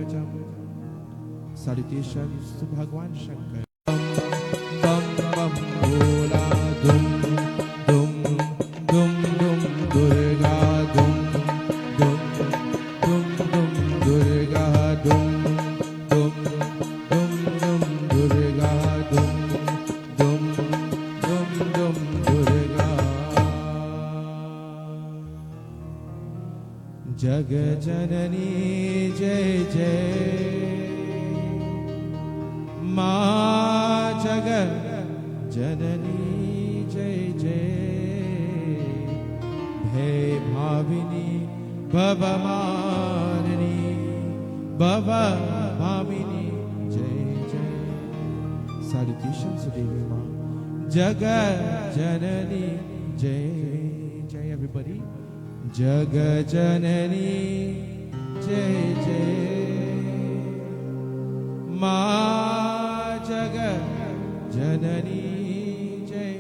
Pankajam. Salutations to Bhagwan Shankar. Bam bam bhola dum dum dum dum Durga dum dum dum dum Durga dum dum dum dum Durga dum dum dum dum Durga. Jag Janani Jai Jai Ma Jagat Janani Jai Jai Bhay Bhavini Bhava Manani Bhava Bhavini Jai Jai. Salutations to Devi Ma Jagat Janani Jai Jai. Everybody, Jagat Janani Jai Jai Ma Jagat Janani Jai.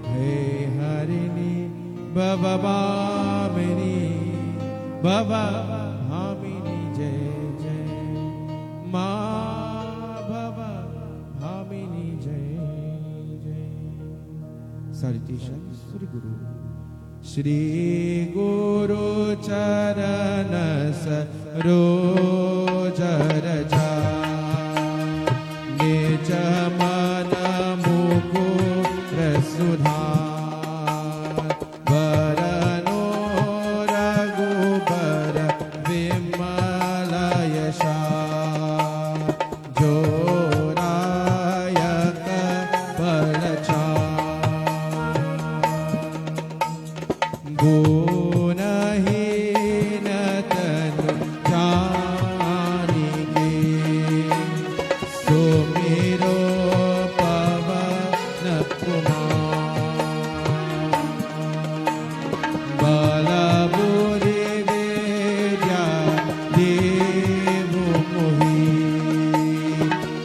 Hey Harini Bhava Bhamini Bhava Bhamini Jai Jai Ma Bhava Bhamini Jai Jai. Salutations to the Guru. Shri Guru Charana Saroja Raja Nij Mana Mukur Sudhan Varano Raghubar Vimala Yasha Jorayaka Balacha Gunahina Tanu Janike Sumiro Pavana Kumar Balaburi Vidya Devu Mohi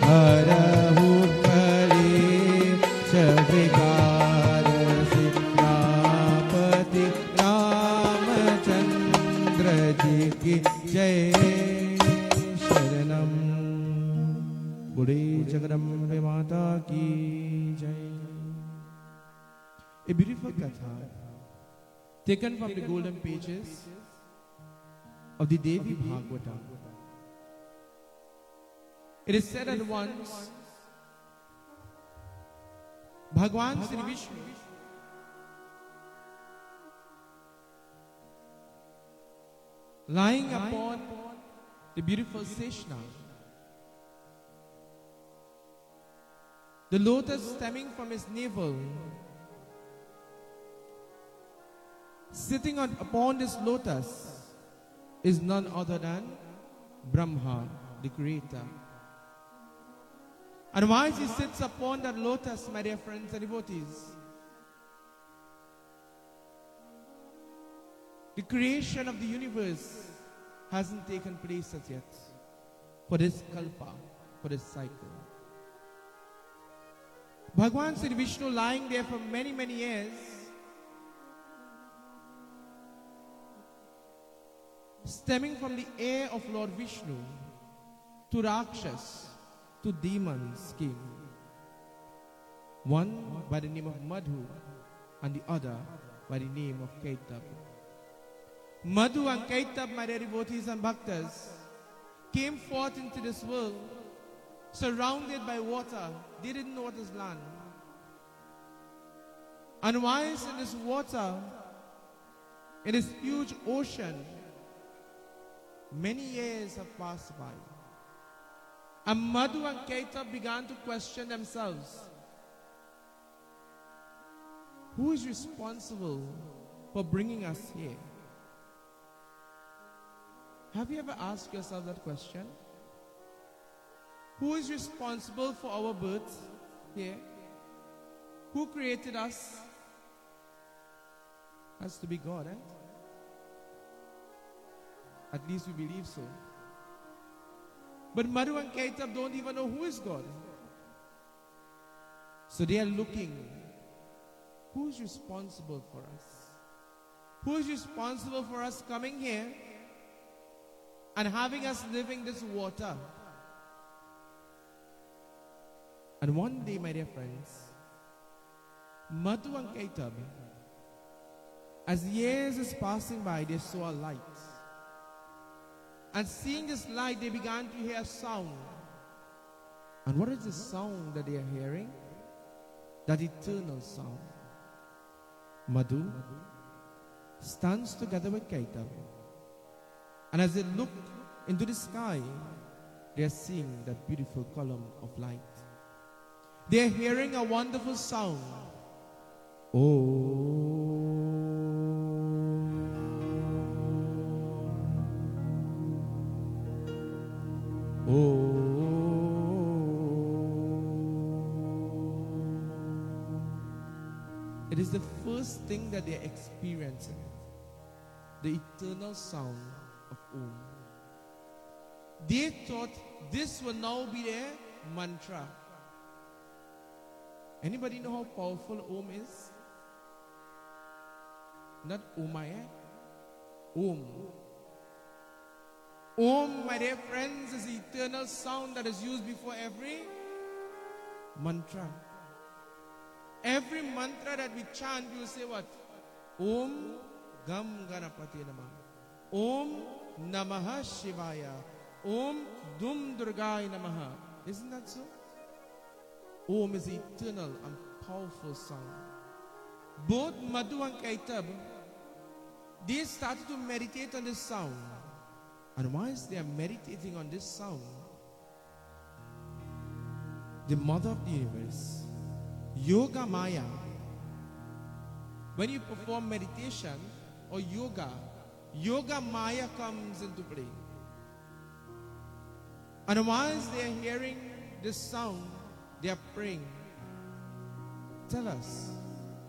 Harahu Kali Chavikar Sikrapati Ramachandra Ji Ki Jai Sharanam. Bode Jagadambe Mata Ki Jai. A beautiful katha taken from the golden pages of the Devi Bhagavata. It is said that once Bhagwan Sri Vishnu lying upon the beautiful Seshna, the lotus stemming from his navel, sitting upon this lotus is none other than Brahma, the creator. And while he sits upon that lotus, my dear friends and devotees, the creation of the universe hasn't taken place as yet for this kalpa, for this cycle. Bhagwan Sri Vishnu lying there for many, many years, stemming from the air of Lord Vishnu to Rakshas, to demons came. One by the name of Madhu and the other by the name of Kaitab. Madhu and Kaitab, my dear devotees and bhaktas, came forth into this world surrounded by water. They didn't know what is land. And whilst in this water, in this huge ocean, many years have passed by. And Madhu and Kaitab began to question themselves. Who is responsible for bringing us here? Have you ever asked yourself that question? Who is responsible for our birth here? Who created us? Has to be God, eh? At least we believe so. But Madhu and Kaitab don't even know who is God. So they are looking. Who's responsible for us? Who is responsible for us coming here and having us living this water. And one day, my dear friends, Madhu and Kaitab, as years is passing by, they saw a light. And seeing this light, they began to hear sound. And what is the sound that they are hearing? That eternal sound. Madhu stands together with Kaitab. And as they look into the sky, they are seeing that beautiful column of light. They are hearing a wonderful sound. Oh. Oh. It is the first thing that they are experiencing. The eternal sound of Om. They thought this will now be their mantra. Anybody know how powerful Om is? Not Omaya. Om. Om, my dear friends, is the eternal sound that is used before every mantra. Every mantra that we chant, you say what? Om Gam Ganapati Namaha. Om Namaha Shivaya. Om Dum Durgai Namaha. Isn't that so? Om is the eternal and powerful sound. Both Madhu and Kaitab, they started to meditate on this sound. And whilst they are meditating on this sound, the mother of the universe, Yoga Maya, when you perform meditation or yoga, Yoga Maya comes into play. And whilst they are hearing this sound, they are praying. Tell us,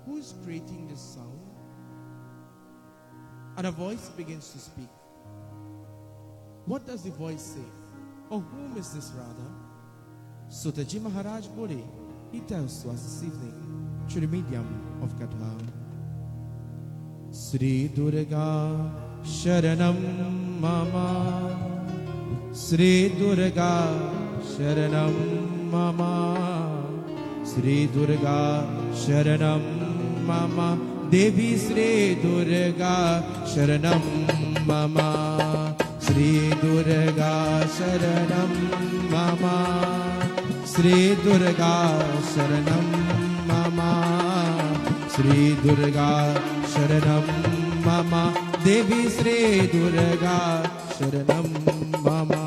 who is creating this sound? And a voice begins to speak. What does the voice say? Or whom is this rather? Sutaji Maharaj Bode, he tells to us this evening through the medium of Katha. Sri Durga Sharanam Mama, Sri Durga Sharanam Mama, Sri Durga Sharanam Mama, Devi Sri Durga Sharanam Mama, Sri Durga Sharanam Mama, Sri Durga Sharanam Mama, Sri Durga Sharanam Mama, Devi Sri Durga Sharanam Mama.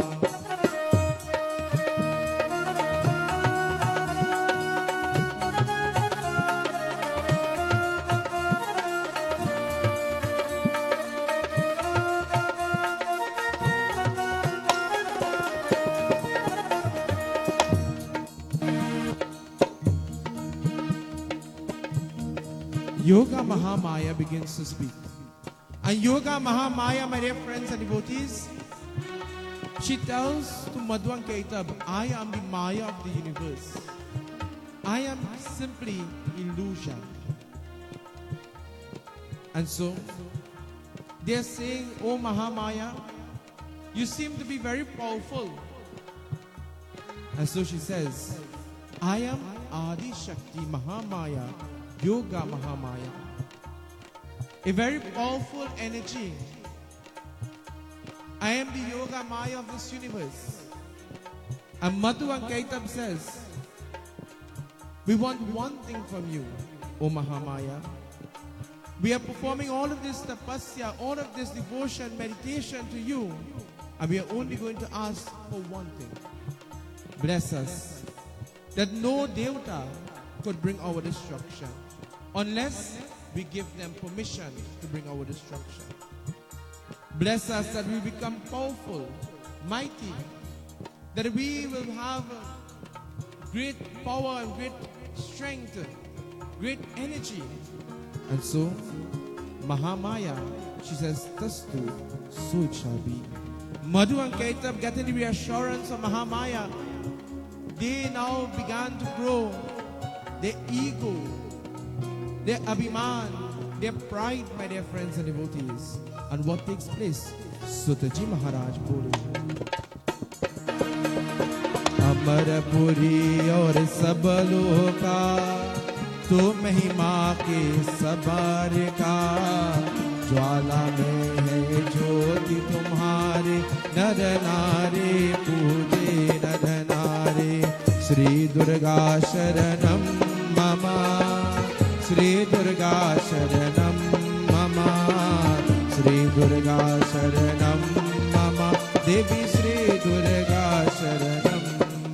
Yoga Mahamaya begins to speak. And Yoga Mahamaya, my dear friends and devotees, she tells to Madhu and Kaitab, I am the Maya of the universe. I am simply illusion. And so, they are saying, Oh Mahamaya, you seem to be very powerful. And so she says, I am Adi Shakti Mahamaya, Yoga Mahamaya. A very powerful energy. I am the Yoga Maya of this universe. And Madhu and Kaitab says, we want one thing from you, O Mahamaya. We are performing all of this tapasya, all of this devotion, meditation to you. And we are only going to ask for one thing. Bless us, that no devata could bring our destruction, unless we give them permission to bring our destruction. Bless us that we become powerful, mighty, that we will have great power and great strength, great energy. And so, Mahamaya, she says, Tastu, so it shall be. Madhu and Kaitab, getting the reassurance of Mahamaya, they now began to grow their ego, their abhiman, their pride, my dear friends and devotees. And what takes place? सुत जी महाराज बोले, अमरपुरी और सब लोका तो महिमा के सबार का, ज्वाला में है ज्योति तुम्हारे, नर नारी पूजे नर नारी। श्री दुर्गा शरणम मम, श्री दुर्गा शरणम मम, श्री दुर्गा शरणम मम, देवी श्री दुर्गा शरणम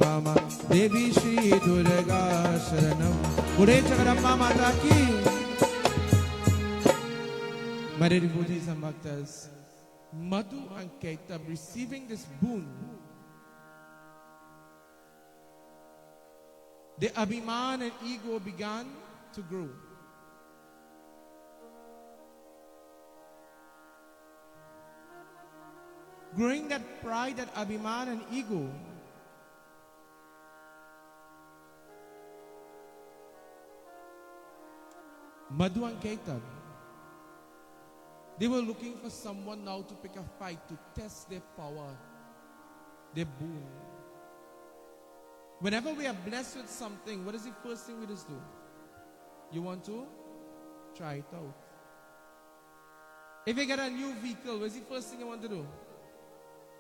मम, देवी श्री दुर्गा शरणम। बुढ़े जगदम्बा माता की। My devotees and bhaktas, Madhu and Kaitab receiving this boon, the abhiman and ego began to grow. Growing that pride, that abhiman and ego, Madhu and Kaitab, they were looking for someone now to pick a fight, to test their power, their boon. Whenever we are blessed with something, what is the first thing we just do? You want to try it out. If you get a new vehicle, what is the first thing you want to do?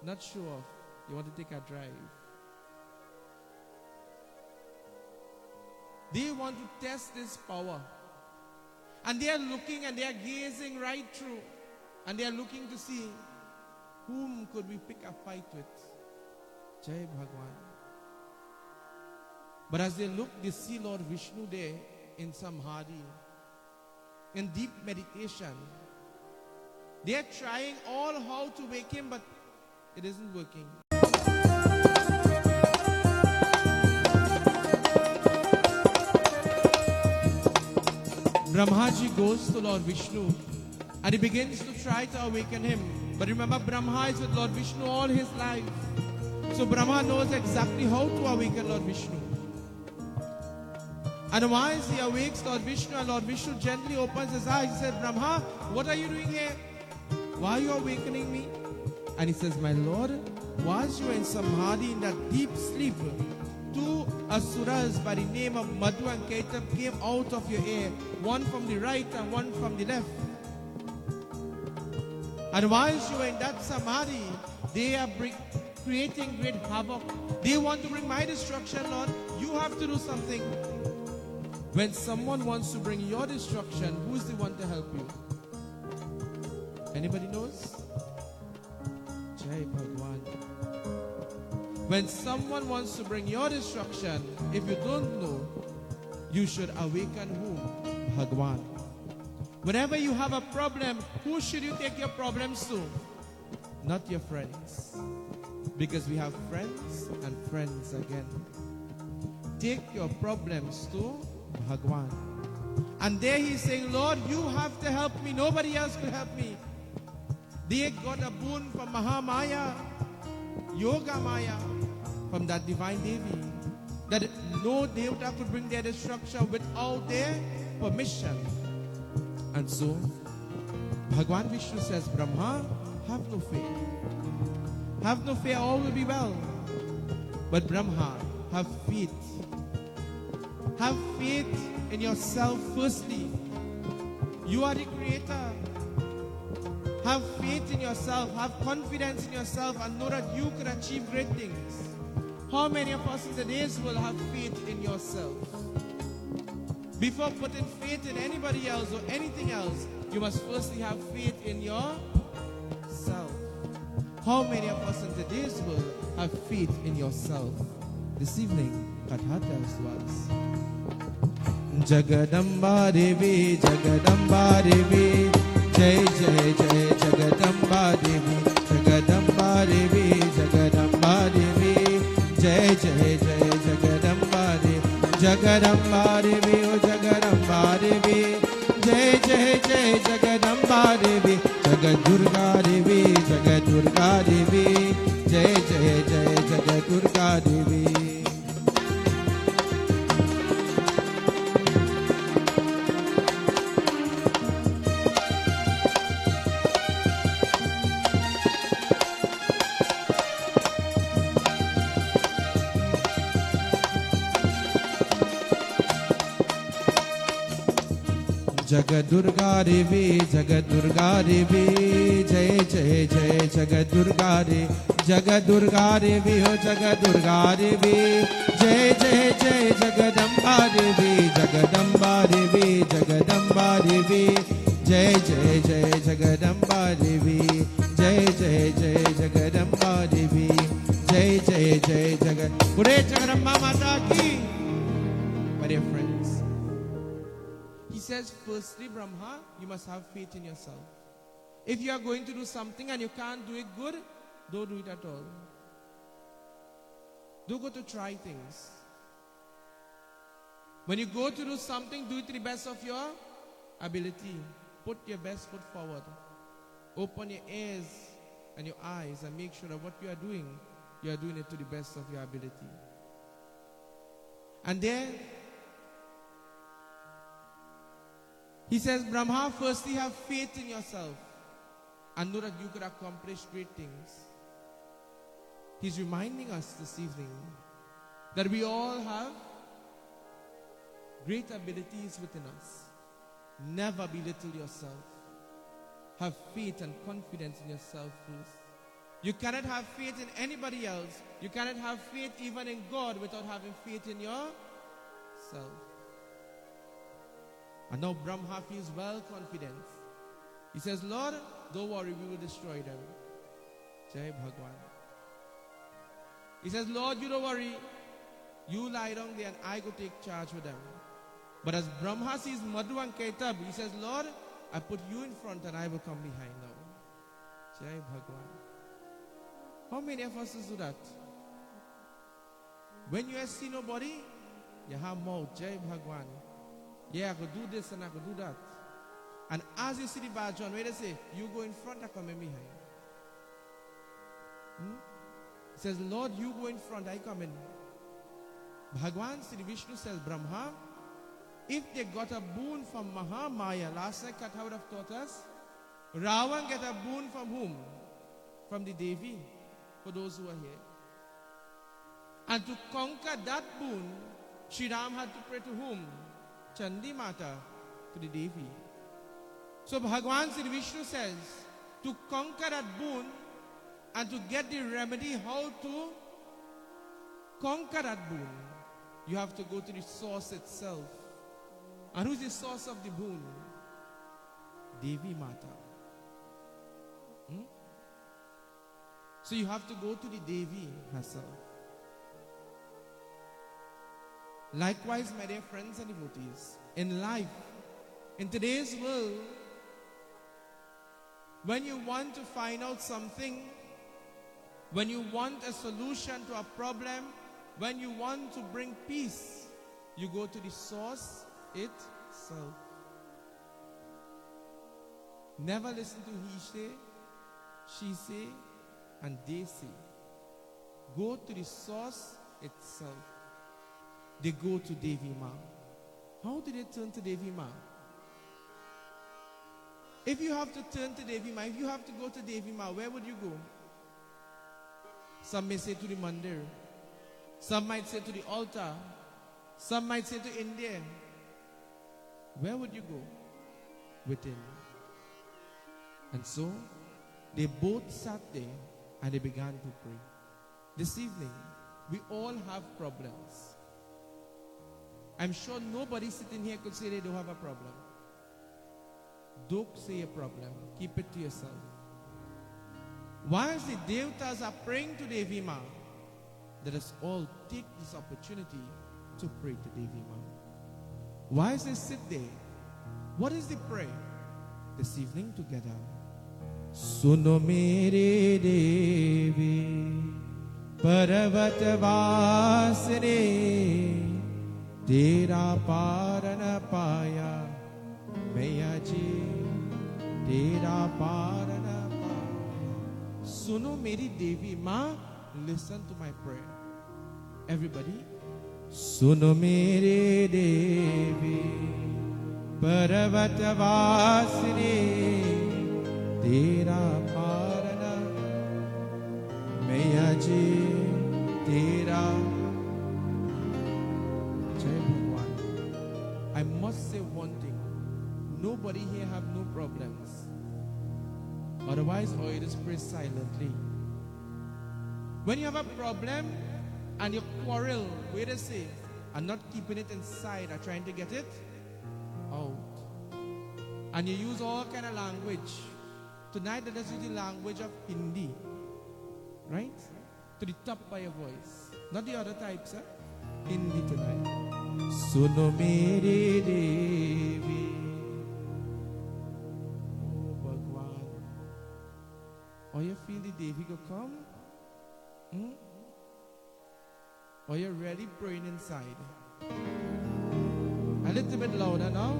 Not show off. You want to take a drive. They want to test this power. And they are looking and they are gazing right through. And they are looking to see whom could we pick a fight with. Jai Bhagwan. But as they look, they see Lord Vishnu there in Samadhi, in deep meditation. They are trying all how to wake him, but it isn't working. Brahmaji goes to Lord Vishnu and he begins to try to awaken him. But remember, Brahma is with Lord Vishnu all his life. So Brahma knows exactly how to awaken Lord Vishnu. And once he awakes Lord Vishnu, and Lord Vishnu gently opens his eyes, he said, Brahma, what are you doing here? Why are you awakening me? And he says, my Lord, once you were in Samadhi, in that deep sleep, two asuras by the name of Madhu and Kaitab came out of your ear, one from the right and one from the left. And whilst you were in that Samadhi, they are creating great havoc. They want to bring my destruction, Lord. You have to do something. When someone wants to bring your destruction, who is the one to help you? Anybody knows? Jai Bhagwan. When someone wants to bring your destruction, if you don't know, you should awaken whom? Bhagwan. Whenever you have a problem, who should you take your problems to? Not your friends. Because we have friends and friends again. Take your problems to Bhagwan. And there he's saying, Lord, you have to help me. Nobody else could help me. They got a boon from Mahamaya, Yoga Maya, from that divine Devi, that no Devata could bring their destruction without their permission. And so, Bhagwan Vishnu says, Brahma, have no fear. Have no fear, all will be well. But Brahma, have faith. Have faith in yourself firstly. You are the creator. Have faith in yourself. Have confidence in yourself and know that you can achieve great things. How many of us in today's world have faith in yourself? Before putting faith in anybody else or anything else, you must firstly have faith in yourself. How many of us in today's world have faith in yourself? This evening, Katha tells us. Jagadamba Devi, Jagadamba Devi, Jai Jai Jai Jagadamba Devi, Jagadamba Devi, Jagadamba Devi, Jai Jai Jai Jagadamba Devi, Jagadamba Devi, O Jagadamba Devi, Jai Jai Jai Jagadamba Devi, Jagad Durga Devi, Jagad Durga Devi, Jai Jai Jai Jagad Durga Devi. Jagat Durga Devi, Jagat Durga Devi, Jai Jai Jai Jagat Durga Devi, Jagat Durga Devi, oh Jagat Durga Devi, Jai Jai Jai Jagadamba Devi, Jagadamba Devi, Jagadamba Devi, Jai Jai Jai Jagadamba Devi, Jai Jai Jai Jagadamba Devi, Jai Jai Jai Jagat. Pure Jagadamba Mata ki. My dear friends, he says, firstly, Brahma, you must have faith in yourself. If you are going to do something and you can't do it good, don't do it at all. Don't go to try things. When you go to do something, do it to the best of your ability. Put your best foot forward. Open your ears and your eyes and make sure that what you are doing it to the best of your ability. And then he says, Brahma, firstly have faith in yourself and know that you could accomplish great things. He's reminding us this evening that we all have great abilities within us. Never belittle yourself. Have faith and confidence in yourself first. You cannot have faith in anybody else. You cannot have faith even in God without having faith in yourself. And now Brahma feels well confident. He says, Lord, don't worry, we will destroy them. Jai Bhagwan. He says, Lord, you don't worry. You lie down there and I go take charge with them. But as Brahma sees Madhu and Kaitab, he says, Lord, I put you in front and I will come behind now. Jai Bhagwan. How many of us do that? When you see nobody, you have mouth. Jai Bhagwan. Yeah, I could do this and I could do that. And as you see the bad John, where they say, you go in front, I come in behind. He says, Lord, you go in front, I come in. Bhagwan Sri Vishnu says, Brahma, if they got a boon from Mahamaya, last night Katha would have taught us, Ravan get a boon from whom? From the Devi, for those who are here. And to conquer that boon, Sri Ram had to pray to whom? Chandi Mata, to the Devi. So Bhagwan Sri Vishnu says, to conquer that boon and to get the remedy how to conquer that boon, you have to go to the source itself. And who is the source of the boon? Devi Mata. So you have to go to the Devi herself. Likewise, my dear friends and devotees, in life, in today's world, when you want to find out something, when you want a solution to a problem, when you want to bring peace, you go to the source itself. Never listen to he say, she say, and they say. Go to the source itself. They go to Devi Ma. How did they turn to Devi Ma? If you have to turn to Devi Ma, if you have to go to Devi Ma, where would you go? Some may say to the mandir. Some might say to the altar. Some might say to India. Where would you go? Within. And so, they both sat there and they began to pray. This evening, we all have problems. I'm sure nobody sitting here could say they don't have a problem. Don't say a problem. Keep it to yourself. Whilst the Devatas are praying to Devi Ma, let us all take this opportunity to pray to Devi Ma. Whilst they sit there, what is the prayer this evening together? Suno mere Devi Parvat Vasine Tera Parana Paya Meyaji Tera Parana Paya. Suno Meri Devi Ma, listen to my prayer. Everybody. Suno Meri Devi Parvat Vasine Tera Parana Meyaji Tera. I must say one thing. nobody here have no problems. Otherwise, or you just pray silently. When you have a problem and you quarrel, wait a say, and not keeping it inside or trying to get it out. And you use all kind of language. Tonight, let us use the language of Hindi. Right? To the top of your voice. Not the other types, eh? Hindi tonight. Suno mere Devi. Oh, Bhagwan. Or you feel the Devi go come? Or you're really praying inside? A little bit louder now.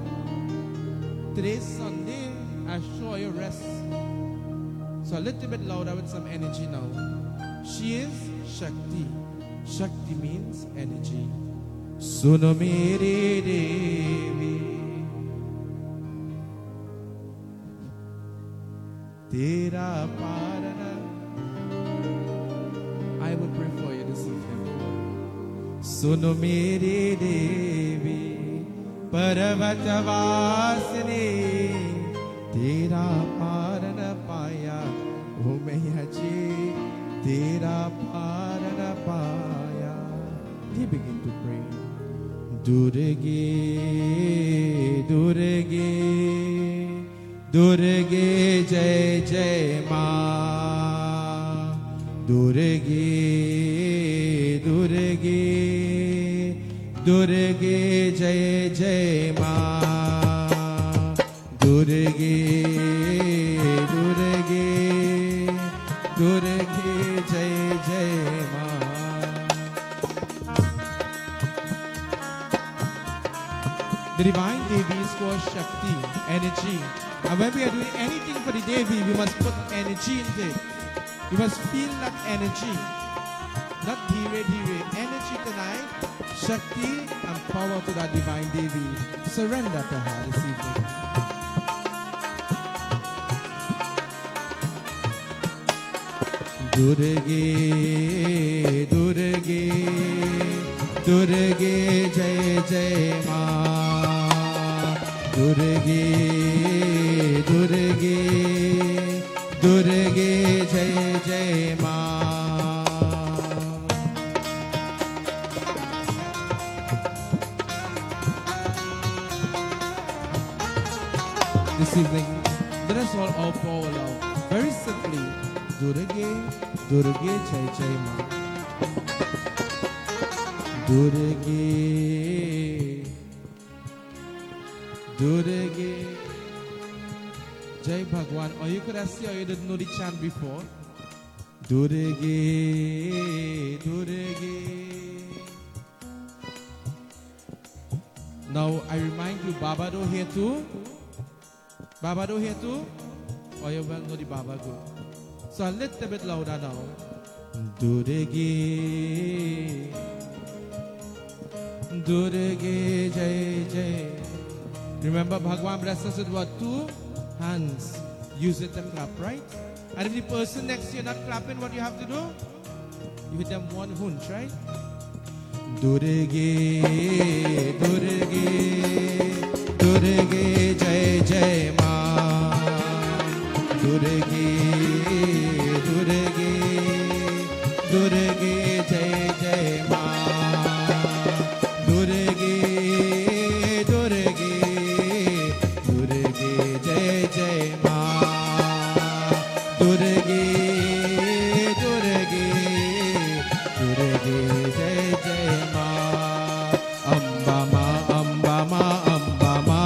Today's Sunday. I show you rest. So a little bit louder with some energy now. She is Shakti. Shakti means energy. Suno mere Devi. Tera parana. I will pray for you this evening. Suno mere Devi. Parvatavasini. Tera parana paya. O maiya ji. Tera parana paya. They begin to pray. Durge, Durge, Durge Jai Jai Ma. Durge, Durge, Durge Jai Jai Ma. Durge, Durge, Durge Jai Jai Ma. The divine Devi is called Shakti, energy. And when we are doing anything for the Devi, we must put energy into it. We must feel that energy. Not dhire dhire. Energy tonight, Shakti and power to that divine Devi. Surrender to her this evening. Durge, Durge, Durge Jai Jai Ma. Durge, Durge, Durge Jai Jai Ma. This evening, let us all pour out very simply. Durge, Durge Jai Jai Ma. Durge, Durge Jai Bhagwan. Or you could have seen, or you didn't know the chant before. Durge, Durge. Now I remind you, Baba do here too. Baba do here too. Or you well know the Baba good. So a little bit louder now. Durge, Durge Jai Jai. Remember, Bhagwan blessed us with what? 2 hands. Use it to clap, right? And if the person next to you not clapping, what you have to do? You hit them 1 hunch, right? Durge, Durge, Durge Jai Jai Ma. Durge, Durge, Durge Jai Jai Ma. Durge, Durge, Durge Jai Jai Ma. Durge, Durge, Durge Jai Jai Ma. Amba Ma, Amba Ma, Amba Ma.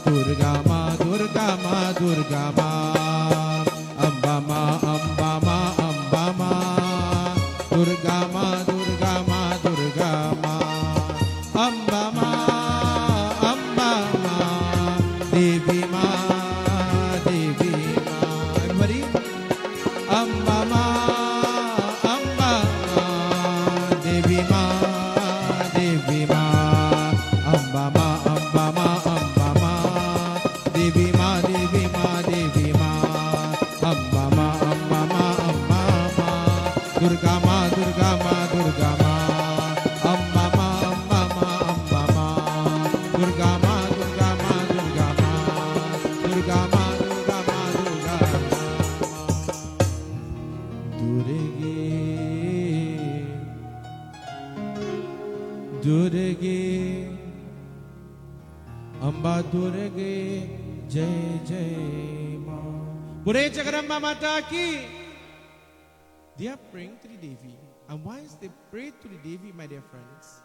Durga Ma, Durga Ma, Durga Ma. Amba Ma, Amba Ma, Amba Ma. Durga Ma, Durga Ma, Durga Ma. Amba Ma, Amba Ma. Devi Ma, Devi Ma. Everybody? Amba Ma, Amba Ma. Devi Ma, Devi Ma. Amba Ma, Amba Ma, Amba Ma. Devi Ma, Devi Ma, Devi Ma. Amba Ma, Amba Ma, Amba Ma. Durga Ma, Durga Ma, Durga Ma. Amba Ma, Amba Ma, Amba Ma. Durga Ma, Durga Ma, Durga Ma. Durge, Amba Durge, Jai Jai Ma. Bure Jagaramba Mata ki. They are praying to the Devi. And once they pray to the Devi, my dear friends,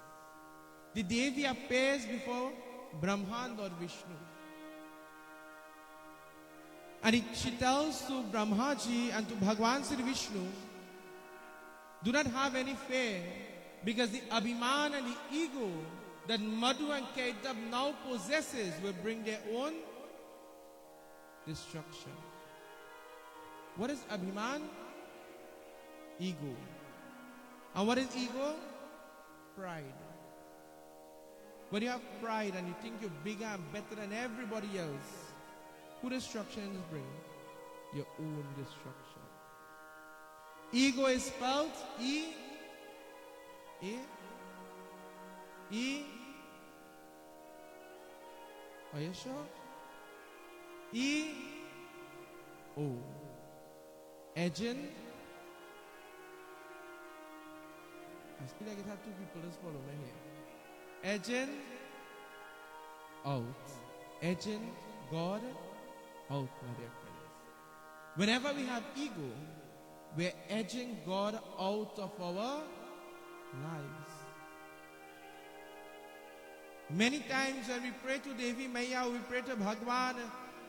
the Devi appears before Brahma and Lord Vishnu. And she tells to Brahmaji and to Bhagwan Sri Vishnu, do not have any fear, because the Abhiman and the ego that Madhu and Kaitab now possesses will bring their own destruction. What is Abhiman? Ego. And what is ego? Pride. When you have pride and you think you're bigger and better than everybody else, who destruction is bring? Your own destruction. Ego is spelled E. Are you sure? E-O. Agent. I feel like it had two people. Let's follow me here. Agent. Out. Agent. God. Out, my dear friends. Whenever we have ego, we're edging God out of our lives. Many times when we pray to Devi Maya, we pray to Bhagwan,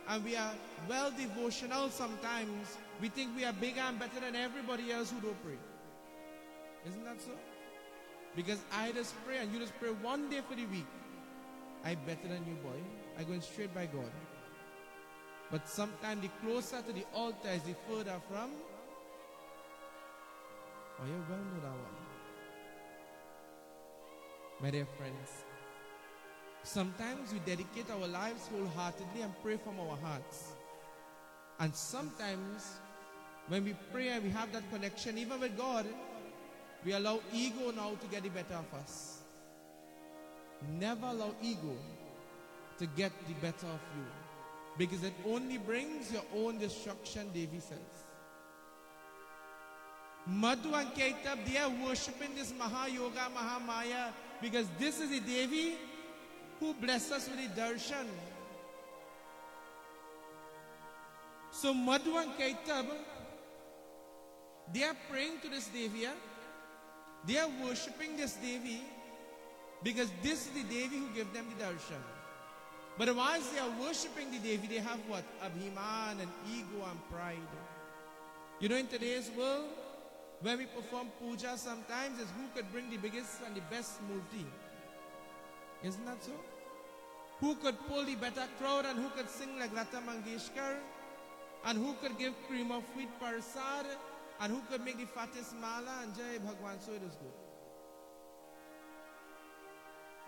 and we are well devotional sometimes, we think we are bigger and better than everybody else who don't pray. Isn't that so? Because I just pray and you just pray one day for the week. I better than you, boy. I going straight by God. But sometimes the closer to the altar is the further from. Oh, you well know that one. My dear friends, sometimes we dedicate our lives wholeheartedly and pray from our hearts. And sometimes when we pray and we have that connection even with God, we allow ego now to get the better of us. Never allow ego to get the better of you, because it only brings your own destruction, Devi says. Madhu and Kaitab, they are worshipping this Maha-yoga, Maha-maya, because this is the Devi who blessed us with the darshan. So Madhu and Kaitab, they are praying to this Devi. They are worshipping this Devi because this is the Devi who gave them the darshan. But whilst they are worshipping the Devi, they have what? Abhiman and ego and pride. You know, in today's world, when we perform puja, sometimes it's who could bring the biggest and the best murti. Isn't that so? Who could pull the better crowd, and who could sing like Lata Mangeshkar, and who could give cream of wheat parsad, and who could make the fattest mala, and Jai Bhagwan, so it is good.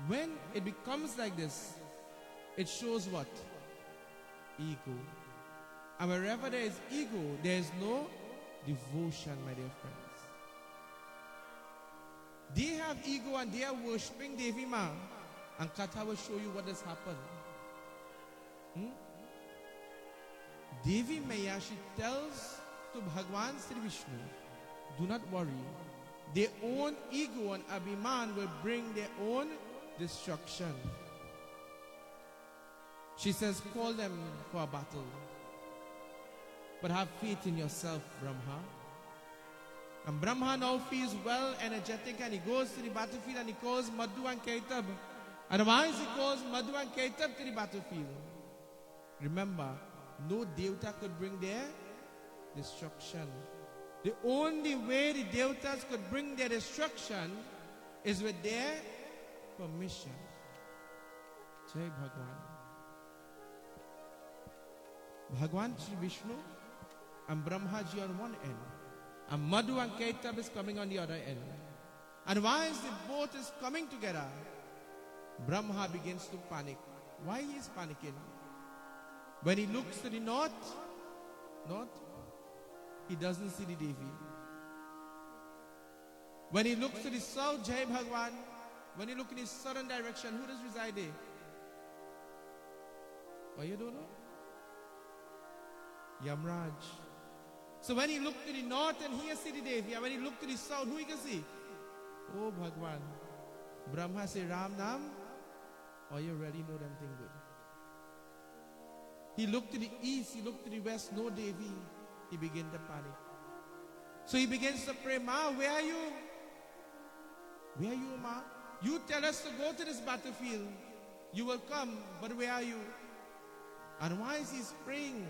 When it becomes like this, it shows what? Ego. And wherever there is ego, there is no devotion, my dear friends. They have ego and they are worshipping Devi Ma. And Katha will show you what has happened. Devi Maya, she tells to Bhagwan Sri Vishnu, do not worry. Their own ego and Abhiman will bring their own destruction. She says, call them for a battle. But have faith in yourself, Brahma. And Brahma now feels well energetic, and he goes to the battlefield and he calls Madhu and Kaitab. And once he calls Madhu and Kaitab to the battlefield, remember, no Devta could bring their destruction. The only way the Devtas could bring their destruction is with their permission. Jai Bhagwan. Bhagwan Shri Vishnu and Brahmaji on one end, and Madhu and Kaitab is coming on the other end. And whilst the both is coming together, Brahma begins to panic. Why he is panicking? When he looks to the north, he doesn't see the Devi. When he looks to the south, Jai Bhagwan, when he looks in the southern direction, who does reside there? Oh, you don't know? Yamraj. So when he looked to the north and he see the Devi, and when he looked to the south, who he can see? Oh, Bhagwan. Brahma say Ram Nam, or you already know them thing good. He looked to the east, he looked to the west, no Devi. He began to panic. So he begins to pray, Ma, where are you? Where are you, Ma? You tell us to go to this battlefield. You will come, but where are you? And while he's praying,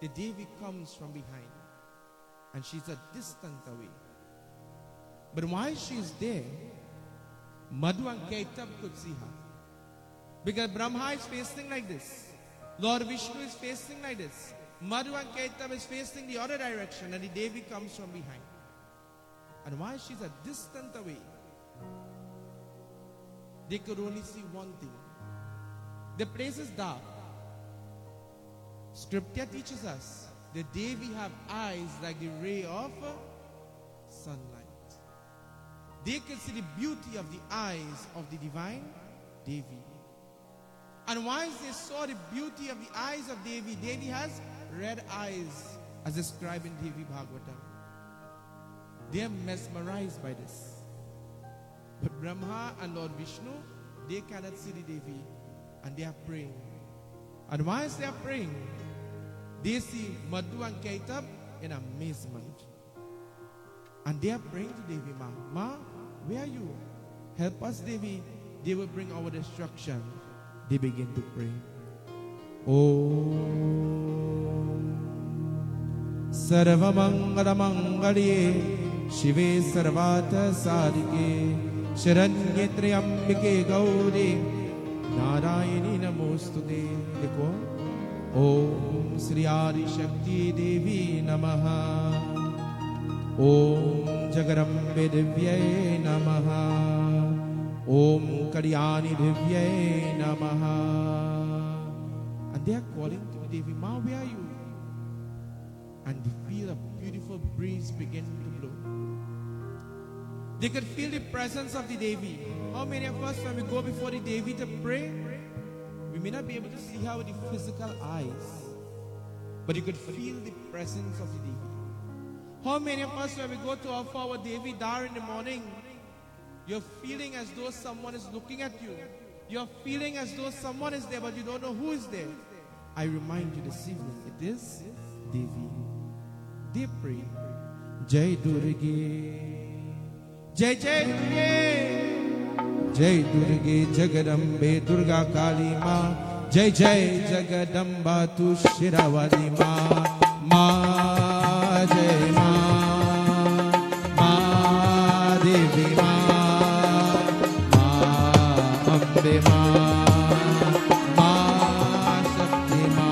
the Devi comes from behind. And she's a distant away. But while she's there, Madhu and Kaitab could see her. Because Brahma is facing like this. Lord Vishnu is facing like this. Madhu and Kaitab is facing the other direction, and the Devi comes from behind. And while she's a distant away, they could only see one thing. The place is dark. Scripture teaches us the Devi have eyes like the ray of sunlight. They could see the beauty of the eyes of the divine Devi. And once they saw the beauty of the eyes of Devi, Devi has red eyes as described in Devi Bhagavatam. They are mesmerized by this. But Brahma and Lord Vishnu, they cannot see the Devi, and they are praying. And whilst they are praying, they see Madhu and Kaitab in amazement. And they are praying to Devi, Ma, where are you? Help us, Devi. They will bring our destruction. They begin to pray. Om Sarvamangala Mangalye Shive Sarvata Sadike Sharanye Triyambike Gauri Narayani Namostude. Dekho. Om Sri Adi Shakti Devi Namaha. Om Jagarambe Divyai Namaha. Om Kalyani Divyai Namaha. And they are calling to the Devi, Ma, where are you? And they feel a beautiful breeze begin to blow. They could feel the presence of the Devi. How many of us, when we go before the Devi to pray, we may not be able to see her with the physical eyes, but you could feel the presence of the Devi. How many of us, when we go to offer our Devi Dar in the morning, you're feeling as though someone is looking at you. You're feeling as though someone is there, but you don't know who is there. I remind you this evening, it is Devi. They pray, Jai Durge, Jai Jai Durge, Jai Durge Jagadambe Durga Kali Ma, Jai Jai Jagadamba Tu Shiravali Ma, Ma Jai Ma, Ma Devi Ma, Ma Ambe Ma, Ma Shakti Ma,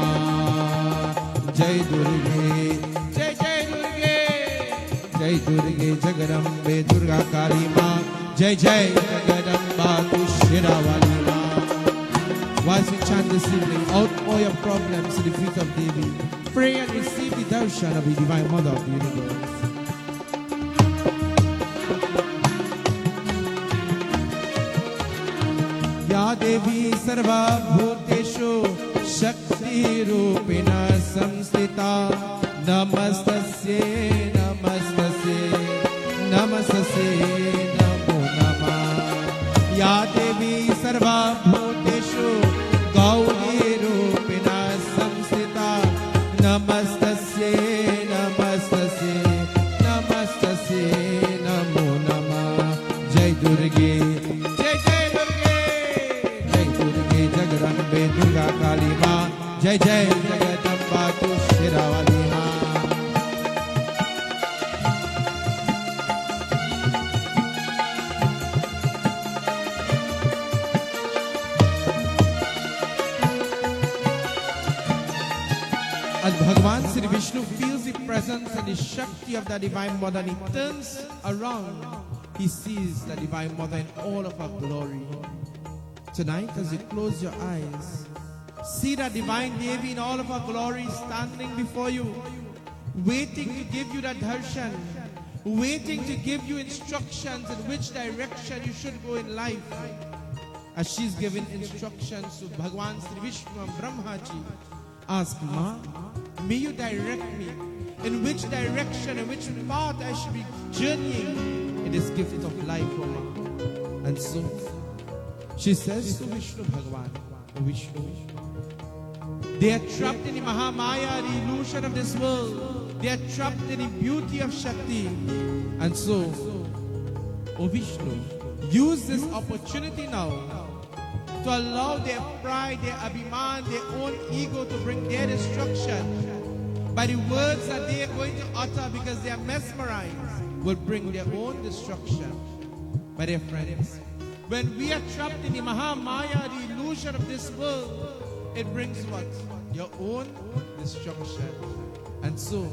Jai Durge, Jai Jai Durge, Jai Durge Jagadambe Durga Kali Ma, Jai Jai Jagadamba Tu Shiravali Ma. Whilst we chant this evening, out all your problems to the feet of Devi. Pray and receive the darshan of the Divine Mother of the Universe. Ya Devi Sarva Bhuteshu Shakti Rupina Samstita Namastasye Namastasye Namastasye Namo Namah. Ya Devi Sarva Bhuteshu Gauri Rupina Samstita Namastasye Namastasye Namastasye Namo Namah. Jai Durge, Jai Jai Durge, Jai Durge Jagarambe Durga Kali Ma, Jai Jai Jagadamba Tu Shiravali Ma. As Bhagavan Sri Vishnu feels the presence and the Shakti of the Divine Mother, and he turns around, he sees the Divine Mother in all of her glory. Tonight, as you close your eyes, see the Divine Devi in all of her glory standing before you, waiting to give you that darshan, waiting to give you instructions in which direction you should go in life. As she's giving instructions to Bhagavan Sri Vishnu and Brahmaji, ask, Ma, may you direct me. in which direction, in which path I should be journeying in this gift of life, O Ma. And so, she says to Vishnu Bhagavan, O Vishnu, they are trapped in the Mahamaya, the illusion of this world. They are trapped in the beauty of Shakti. And so, O Vishnu, use this opportunity now to allow their pride, their abhiman, their own ego to bring their destruction by the words that they are going to utter, because they are mesmerized, will bring their own destruction. My dear friends, when we are trapped in the Mahamaya, the illusion of this world, it brings what? Your own destruction. And so,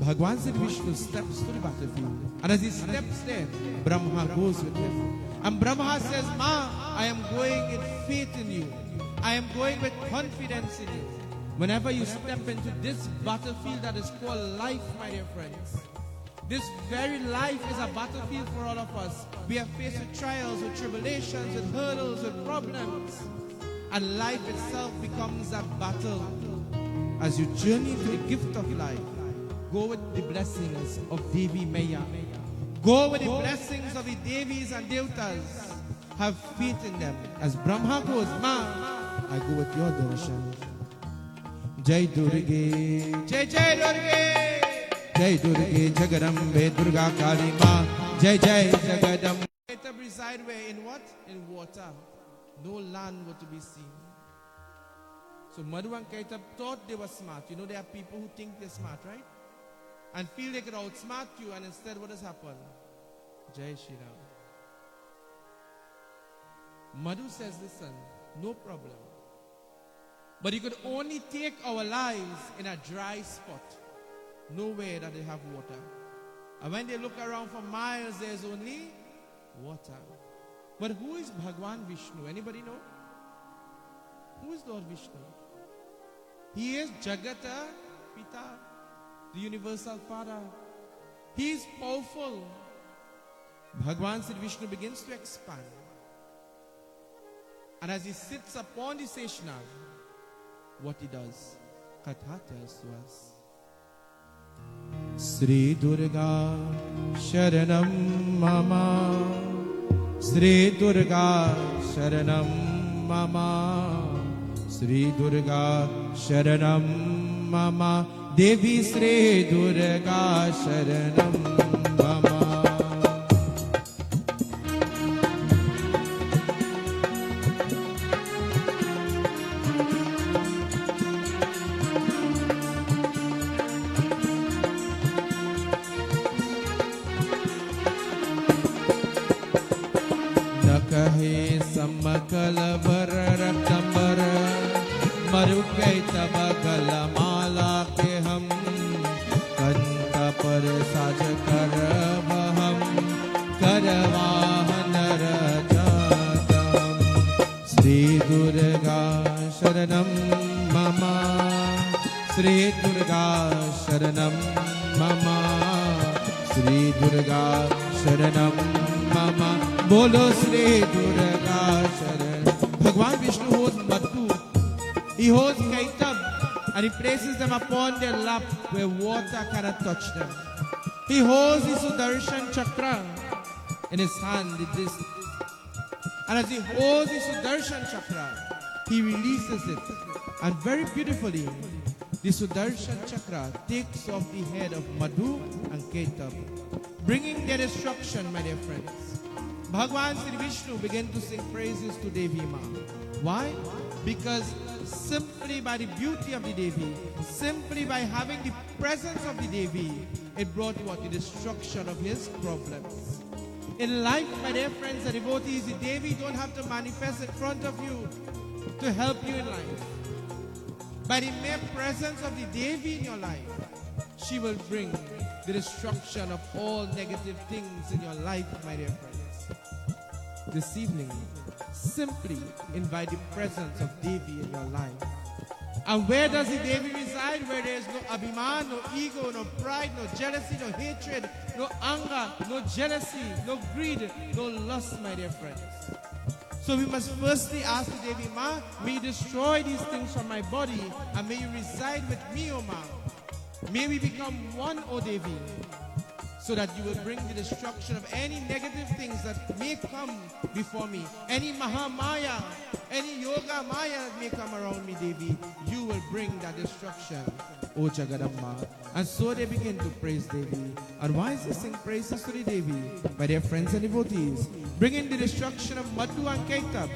Bhagwan Sri Vishnu steps to the battlefield. And as he steps there, Brahma goes with him. And Brahma says, Ma, I am going in faith in you. I am going with confidence in you. Whenever you step into this battlefield that is called life, my dear friends, this very life is a battlefield for all of us. We are faced with trials, with tribulations, with hurdles, with problems. And life itself becomes a battle. As you journey to the gift of life, go with the blessings of Devi Maya. Go with the blessings of the Devis and Devtas. Have faith in them. As Brahma goes, Ma, I go with your darshan. Jai Durge, Jai Jai Durge, Jai Durge, Jagarambe, Durga Kali Ma, Jai Jai Jagadam. Kaitab reside where? In what? In water. No land were to be seen. So Madhu and Kaitab thought they were smart. You know, there are people who think they're smart, right? And feel they could outsmart you, and instead what has happened? Jai Shri Ram. Madhu says, listen, no problem. But you could only take our lives in a dry spot. Nowhere that they have water. And when they look around for miles, there's only water. But who is Bhagwan Vishnu? Anybody know? Who is Lord Vishnu? He is Jagata Pita, the universal Father. He is powerful. Bhagwan Sri Vishnu begins to expand. And as he sits upon the Seshnav, what he does, Katha tells to us. Sri Durga Sharanam Mama, Sri Durga Sharanam Mama, Sri Durga Sharanam Mama, Devi Sri Durga Sharanam Mama. Nakahe Samakala Vararaktambar Marukai Tabagala Mala Keham Kanta Par Saj Karavaham Karavahanar Jatam Sri Durga Sharanam Mama, Sri Durga Sharanam Mama, Sri Durga Sharanam Mama. Bolo Sri Durga Sharanam. Bhagwan Vishnu holds Madhu. He holds Kaitab and he places them upon their lap where water cannot touch them. He holds the Sudarshan Chakra in his hand with this. And as he holds the Sudarshan Chakra, he releases it. And very beautifully, the Sudarshan Chakra takes off the head of Madhu and Kaitab, bringing their destruction, my dear friends. Bhagwan Sri Vishnu began to sing praises to Devi Ma. Why? Because simply by the beauty of the Devi, simply by having the presence of the Devi, it brought what? The destruction of his problems. In life, my dear friends and devotees, the Devi don't have to manifest in front of you to help you in life. By the mere presence of the Devi in your life, she will bring the destruction of all negative things in your life, my dear friends. This evening, simply invite the presence of Devi in your life. And where does the Devi reside? Where there is no abhiman, no ego, no pride, no jealousy, no hatred, no anger, no jealousy, no greed, no lust, my dear friends. So we must firstly ask the Devi Ma, may you destroy these things from my body and may you reside with me, O Ma. May we become one, O Devi, so that you will bring the destruction of any negative things that may come before me. Any Mahamaya, any Yoga Maya that may come around me, Devi, you will bring that destruction, O Jagadamba. And so they begin to praise Devi. And why is they sing praises to the Devi? By their friends and devotees, bringing the destruction of Madhu and Kaitab.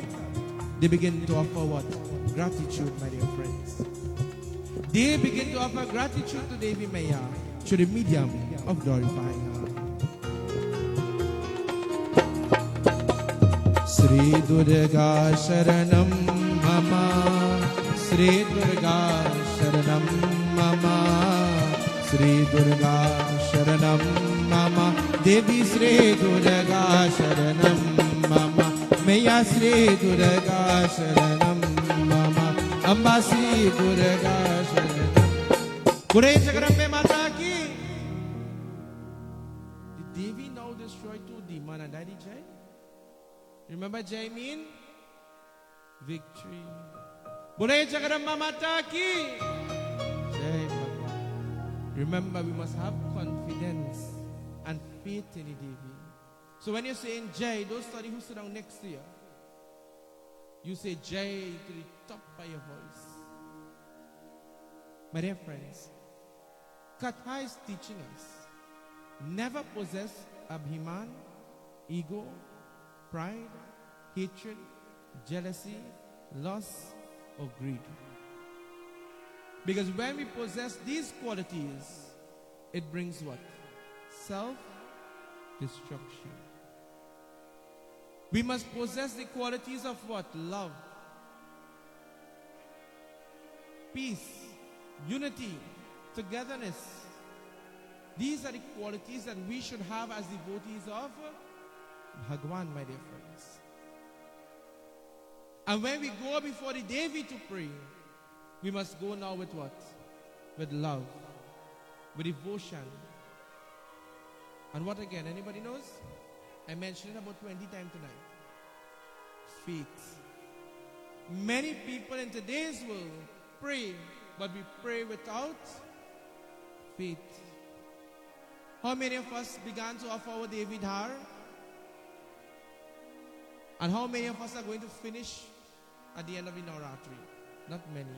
They begin to offer what? Gratitude, my dear friends. They begin to offer gratitude to Devi Maya through the medium of glorifying her. Sri Durga Sharanam Mama, Sri Durga Sharanam Mama, Sri Durga Sharanam Mama, Devi Sri Durga Sharanam Mama, Maya Sri Durga Sharanam Mama, Amba Sri Durga Sharanam. Gure Jagarambe Mata ki. Did Devi now destroy two demons and Daddy Jai? Remember Jai mean? Victory. Gure Jagarambe Mata ki. Jai Bhagwan. Remember, we must have confidence and faith in the Devi. So when you're saying Jai, don't study who sit down next to you. You say Jai to the top of your voice. My dear friends, Katha is teaching us, never possess abhiman, ego, pride, hatred, jealousy, lust, or greed. Because when we possess these qualities, it brings what? Self-destruction. We must possess the qualities of what? Love, peace, unity, togetherness. These are the qualities that we should have as devotees of Bhagwan, my dear friends. And when we go before the Devi to pray, we must go now with what? With love, with devotion. And what again? Anybody knows? I mentioned it about 20 times tonight. Faith. Many people in today's world pray, but we pray without faith. How many of us began to offer our Devi Dhar? And how many of us are going to finish at the end of the Navratri? Not many.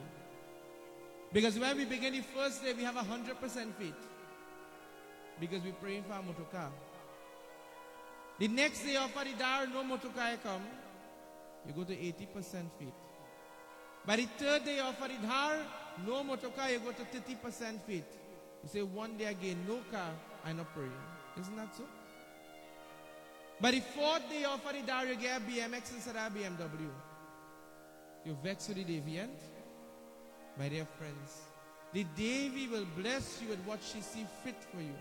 Because when we begin the first day, we have 100% faith. Because we're praying for Motoka. The next day offer the Dhar, no Motoka come. You go to 80% faith. By the third day offer the Dhar, no Motoka, you go to 30% faith. You say one day again, no car, I not praying. Isn't that so? By the fourth day offer the Dhar, you get a BMX instead of a BMW. You vex with the deviant. My dear friends, the Devi will bless you with what she sees fit for you.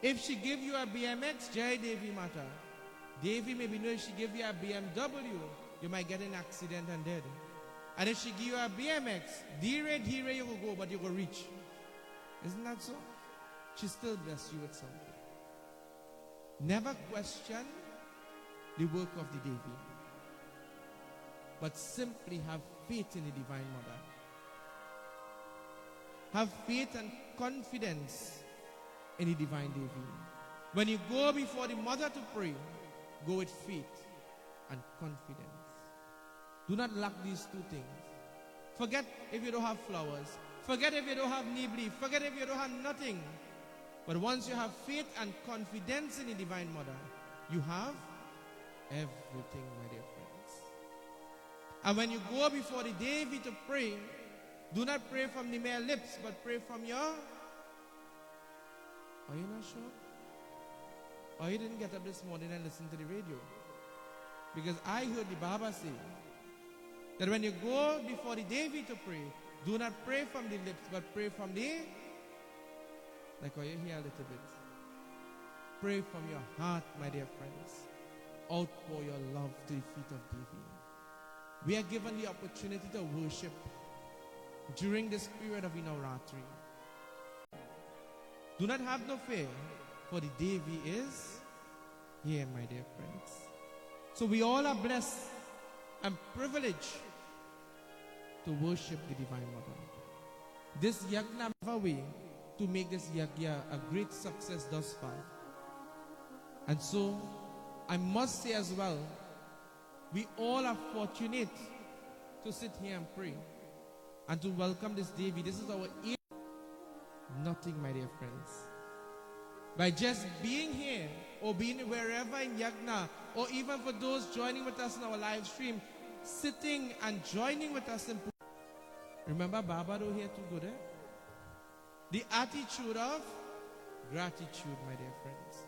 If she give you a BMX, Jai Devi Mata. Devi maybe know if she give you a BMW, you might get an accident and dead. And if she give you a BMX, dire you will go, but you will reach. Isn't that so? She still bless you with something. Never question the work of the Devi, but simply have faith in the Divine Mother. Have faith and confidence in the Divine Devi. When you go before the Mother to pray, go with faith and confidence. Do not lack these two things. Forget if you don't have flowers. Forget if you don't have nibli. Forget if you don't have nothing. But once you have faith and confidence in the Divine Mother, you have everything, my dear friends. And when you go before the Devi to pray, do not pray from the mere lips, but pray from your... Are you not sure? Or you didn't get up this morning and listen to the radio? Because I heard the Baba say that when you go before the Devi to pray, do not pray from the lips, but pray from the... Like are you here a little bit? Pray from your heart, my dear friends. Outpour your love to the feet of Devi. We are given the opportunity to worship during this period of Navratri. Do not have no fear, for the Devi is here, my dear friends. So we all are blessed and privileged to worship the Divine Mother. This Yagna way to make this yagya a great success thus far. And so, I must say as well, we all are fortunate to sit here and pray and to welcome this Devi. This is our aim. Nothing, my dear friends. By just being here or being wherever in Yagna, or even for those joining with us in our live stream, sitting and joining with us in prayer. Remember Baba do here too good, eh? The attitude of gratitude, my dear friends.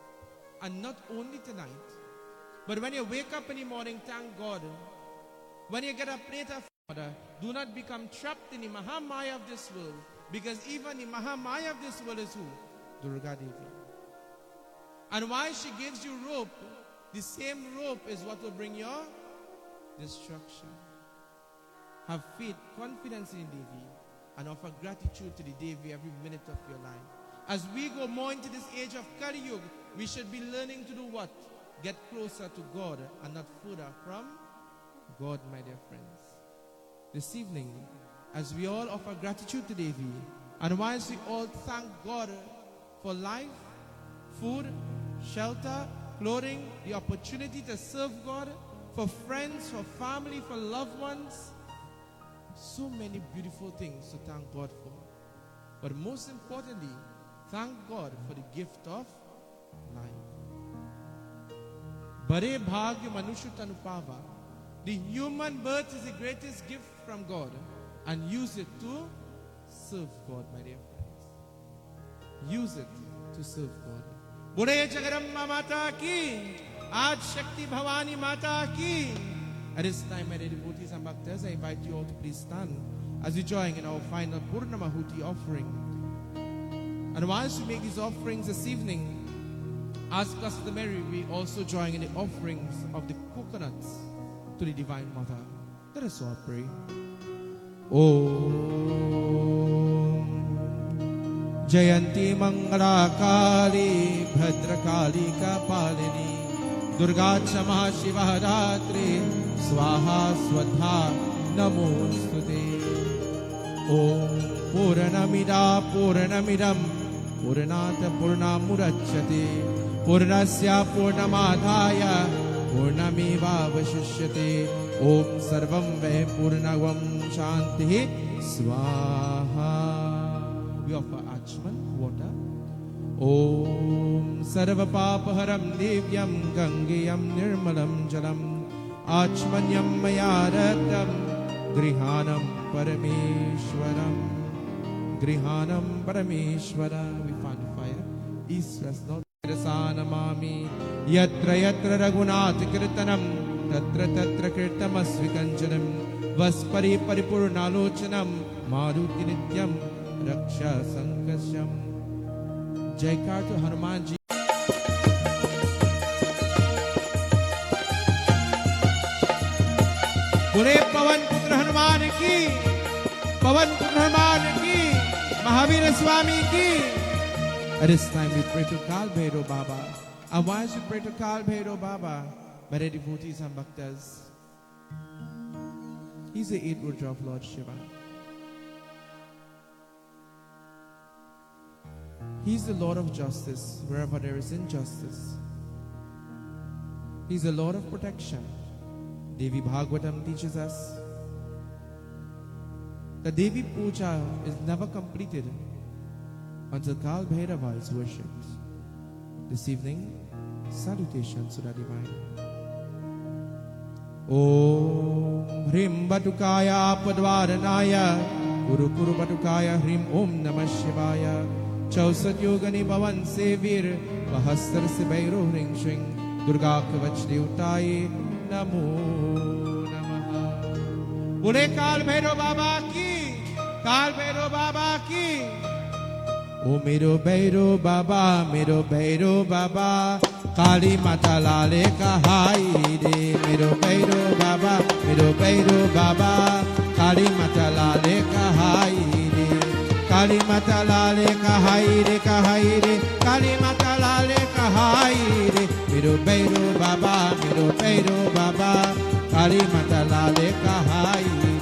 And not only tonight, but when you wake up in the morning, thank God. When you get a plate of food, do not become trapped in the Mahamaya of this world. Because even the Mahamaya of this world is who? Durga Devi. And why she gives you rope, the same rope is what will bring your destruction. Have faith, confidence in Devi, and offer gratitude to the Devi every minute of your life. As we go more into this age of Kali Yuga, we should be learning to do what? Get closer to God and not further from God, my dear friends. This evening, as we all offer gratitude to Devi, and whilst we all thank God for life, food, shelter, clothing, the opportunity to serve God, for friends, for family, for loved ones, so many beautiful things to thank God for. But most importantly, thank God for the gift of life. Bare bhagya manusha tanupava. The human birth is the greatest gift from God, and use it to serve God, my dear friends. Use it to serve God. Bode Jagadamba Mata ki, Aaj Shakti Bhavani Mata ki. At this time, my dear devotees and bhaktas, I invite you all to please stand as we join in our final Purnamahuti offering. And whilst we make these offerings this evening, as customary, we also join in the offerings of the coconuts to the Divine Mother. Let us all pray. Om Jayanti Mangala Kali Bhadrakali Kapalini Durga Chama Shiva Ratri Swaha Swadha Namostute. Om Puranamida Puranamidam Puranata Purnamurachate Purnasya Purnamadhaya Purnameva Vashishyate. Om Sarvam Ve Purnavam Shanti Swaha. We offer Achman water. Om Sarva Papaharam Devyam Gangayam Nirmalam Jalam Achmanyam Mayaratam Grihanam Parameshwaram Grihanam Parameshwara. We find the fire. East, west, north. Rasanamami Yatra Yatra Raghunath Kirtanam Tatra Tatra Kirtamasvi Kanchanam Vaspari Paripurnalochanam Maruti Nityam Raksha Sankasham. Jaikar to Hanumanji. Pure Pavan Putra Hanuman ki, Pavan Putra Hanuman ki, Mahavira Swami ki. At this time we pray to Kal Bhairav Baba. And whilst we pray to Kal Bhairav Baba, by the devotees and bhaktas, he's the 8th Rudra of Lord Shiva. He's the Lord of justice wherever there is injustice. He's the Lord of protection. Devi Bhagavatam teaches us that Devi Puja is never completed until Kal Bhairava is worshipped. This evening, salutations to the Divine. Om Hrim Batukaya Padvaranaya Guru Kuru Batukaya Hrim Om Namah Shivaya Chausat Yogani Bhavan Sevir Bahastar Sibairo Ring Shring Durga Kavach Devtai Namo Namaha. Bole Kal Bhairav Baba ki, Kal Bhairav Baba ki. O Mero Bhairav Baba, Kali Mata Lale Kahai Re. Mero Bhairav Baba, Kali Mata Lale Kahai Re. Kali Mata Lale Kahai Re, Kahai Re. Kali Mata Lale Kahai Re. Mero Bhairav Baba, Kali Mata Lale Kahai Re.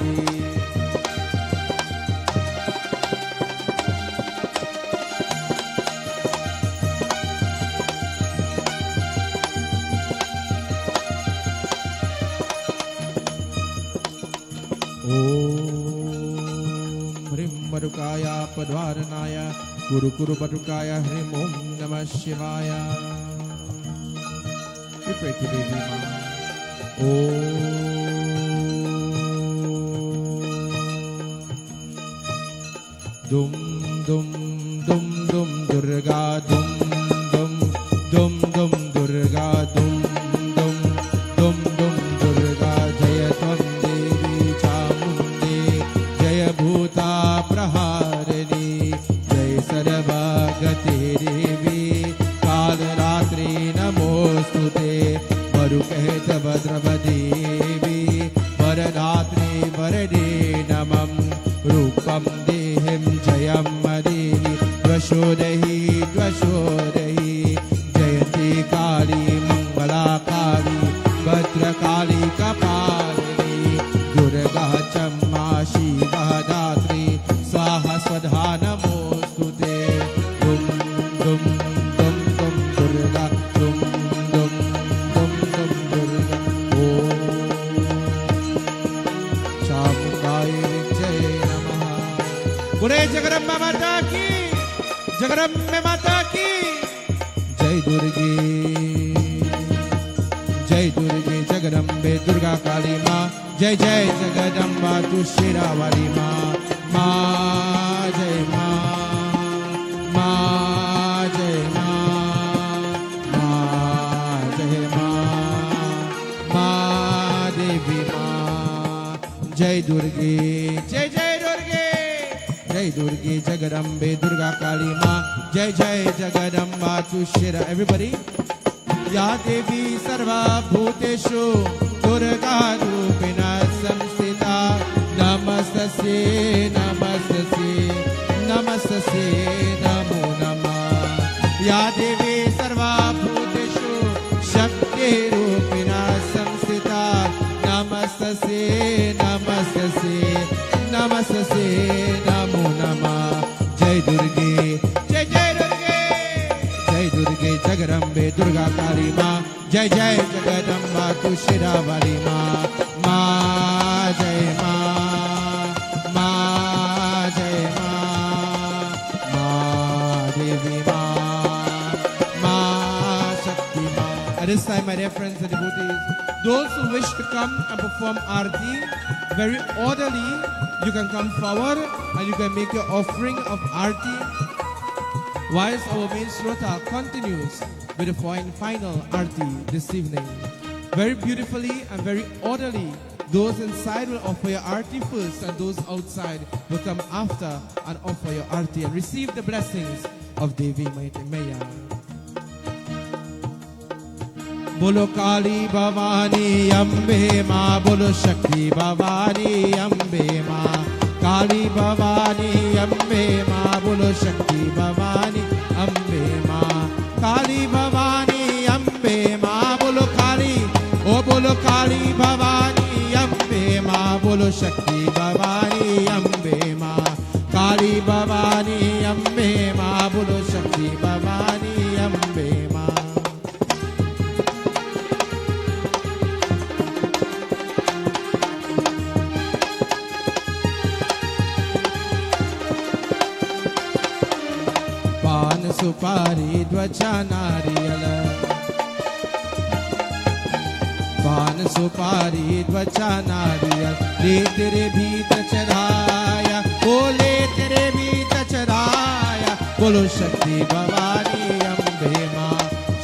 पद्वारणाय कुरु कुरु बटुकाय हरिम ओम नमः शिवाय. We pray to Devi Ma. Dum dum dum dum Durga dum dum dum dum Durga dum dum dum dum Durga Jaya Tvam Devi Chamundi Jaya Bhuta Praharini Jaya Sarvagati Devi Kal Ratri Namostute Marukhet Vadravadevi Varadhatri Varade Namam Rupam Dehim Jayam Madini Dvashodahi Dvashodahi Jayati Kali Mangala Kali Bhadrakali Kapalini Durga Chamma Shiva Dhatri Swaha Swadha Namostute Dum Dum Dum Dum Durga Dum Dum Dum Dum Durga Om Chamundaya Jai Namaha. Pure Jagadamba Mata ki Jagadamba Mata ki Jai Durga Jai Durga Jagadambe Durga Kali Ma Jai Jai Jagadamba Tu Shiravali Ma Ma Jai Ma Ma Jai Ma Ma Jai Ma Ma Devi Ma Jai Durga Jai Jai Durga Jai Durga Jagadambe Durga Kali Ma Jai Jai Jagadamba Tu Shira. Everybody. Ya Devi Sarva Bhuteshu Durga Rupena Samsita Namastasye Namastasye Namastasye Namo Namah. Ya Devi Sarva Bhuteshu Shakti Rupena Samsita Namastasye Namastasye Namastasye Namo Namah. Jai Durga Jai Jai Durga Jai Durga Jagadambe Durga Kali Ma Jai Jai Jagadamba Tu Shiravali Ma Ma Jai Ma Ma Jai Ma Ma Devi Ma Ma Shakti Ma. At this time, my dear friends and devotees, those who wish to come and perform Aarti very orderly, you can come forward and you can make your offering of Aarti whilst our main Srota continues with the final Aarti this evening. Very beautifully and very orderly, those inside will offer your Aarti first and those outside will come after and offer your Aarti and receive the blessings of Devi Maya. Bolo Kali Bhavani Ambe Ma, Bolo Shakti Bhavani Ambe Ma. Kali Bhavani Ambe Ma, Bolo Shakti Bhavani Ambe Ma. Kali Bhavani Ambe Ma, Bolo Kali, O Bolo Kali Bhavani Ambe Ma, Bolo Shakti Bhavani Ambe Ma. Kali Bhavani Ambe Ma, Bolo Shakti Bhavani Ambe Ma. Supari Dvacha Nariyala Pan Supari Dvacha Nariyal Le Tere Bhita Chadaya O Le Tere Bhita Chadaya Bolo Shakti Bhavani Ambe Ma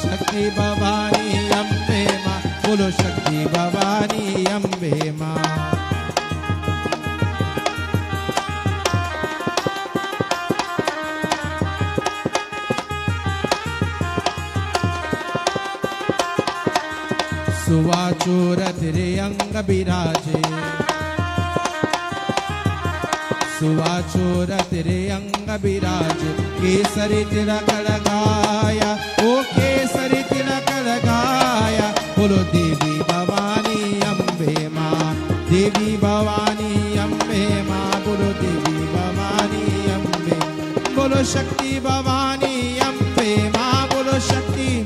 Shakti Bhavani Ambe Ma Bolo Shakti Bhavani Ambe Ma. Suvachura Tere Anga Biraje Suvachura Tere Anga Biraje Kesari Tilaka Lagaya O Kesari Tilaka Lagaya Bolo Devi Bhavani Ambe Ma Devi Bhavani Ambe Ma Bolo Devi Bhavani Ambe Bolo Shakti Bhavani Ambe Ma Bolo Shakti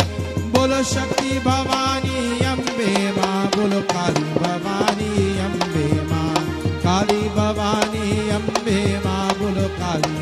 Bhavani Ambe Ma Bolo Kali Bhavani Ambe Ma Kali Bhavani Ambe Ma Bolo Kali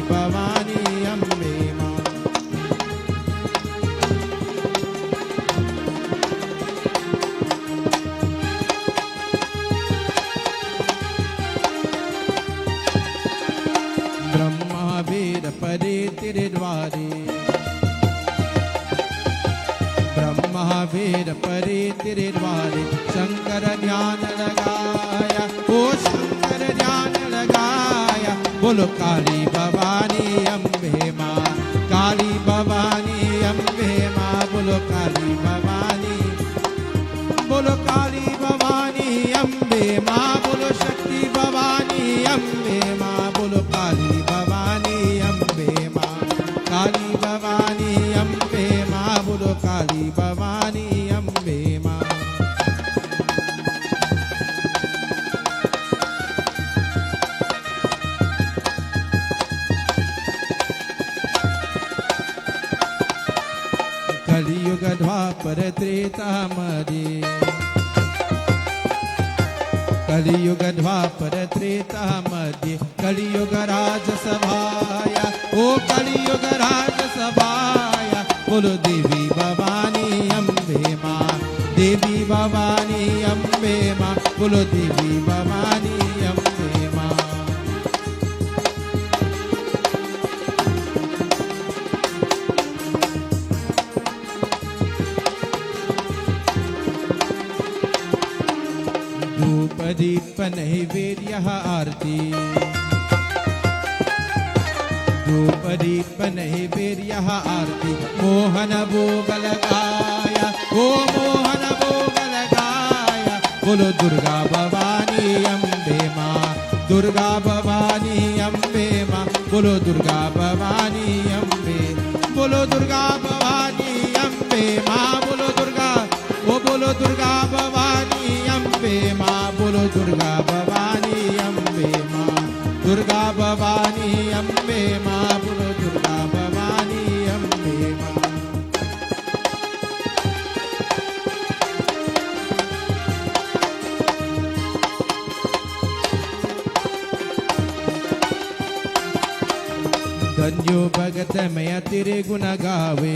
Mahavir परे तेरे द्वारे शंकर ध्यान लगाया, ओ शंकर ध्यान लगाया। बोलो काली भवानी अम्बे माँ, काली भवानी अम्बे माँ, बोलो काली भवानी, बोलो काली भवानी अम्बे माँ, बोलो शक्ति भवानी अम्बे माँ, बोलो काली भवानी अम्बे माँ, काली भवानी अम्बे माँ, बोलो काली भवानी अम्बे माँ। कलियुग द्वापर त्रेता मध्ये, कलियुग द्वापर त्रेता मध्ये, कलियुग राज सभाया, ओ कलियुग राज सभाया। बोलो देवी भवानी अम्बे माँ, देवी भवानी अम्बे माँ, बोलो देवी भवानी अम्बे माँ। धूप दीप नैवेद्य आरती, धूप दीप नैवेद्य आरती। मोहन भोग लगाया, ओ मोहन भोग लगाया। बोलो दुर्गा भवानी अम्बे माँ, दुर्गा भवानी अम्बे माँ, बोलो दुर्गा भवानी अम्बे, बोलो दुर्गा भवानी अम्बे माँ, बोलो दुर्गा, ओ बोलो दुर्गा भवानी अम्बे माँ, बोलो दुर्गा भवानी अम्बे माँ, दुर्गा भवानी अम्बे माँ, बोलो दुर्गा भवानी अम्बे माँ। धन्यो भगत मैं तेरे गुण गावे,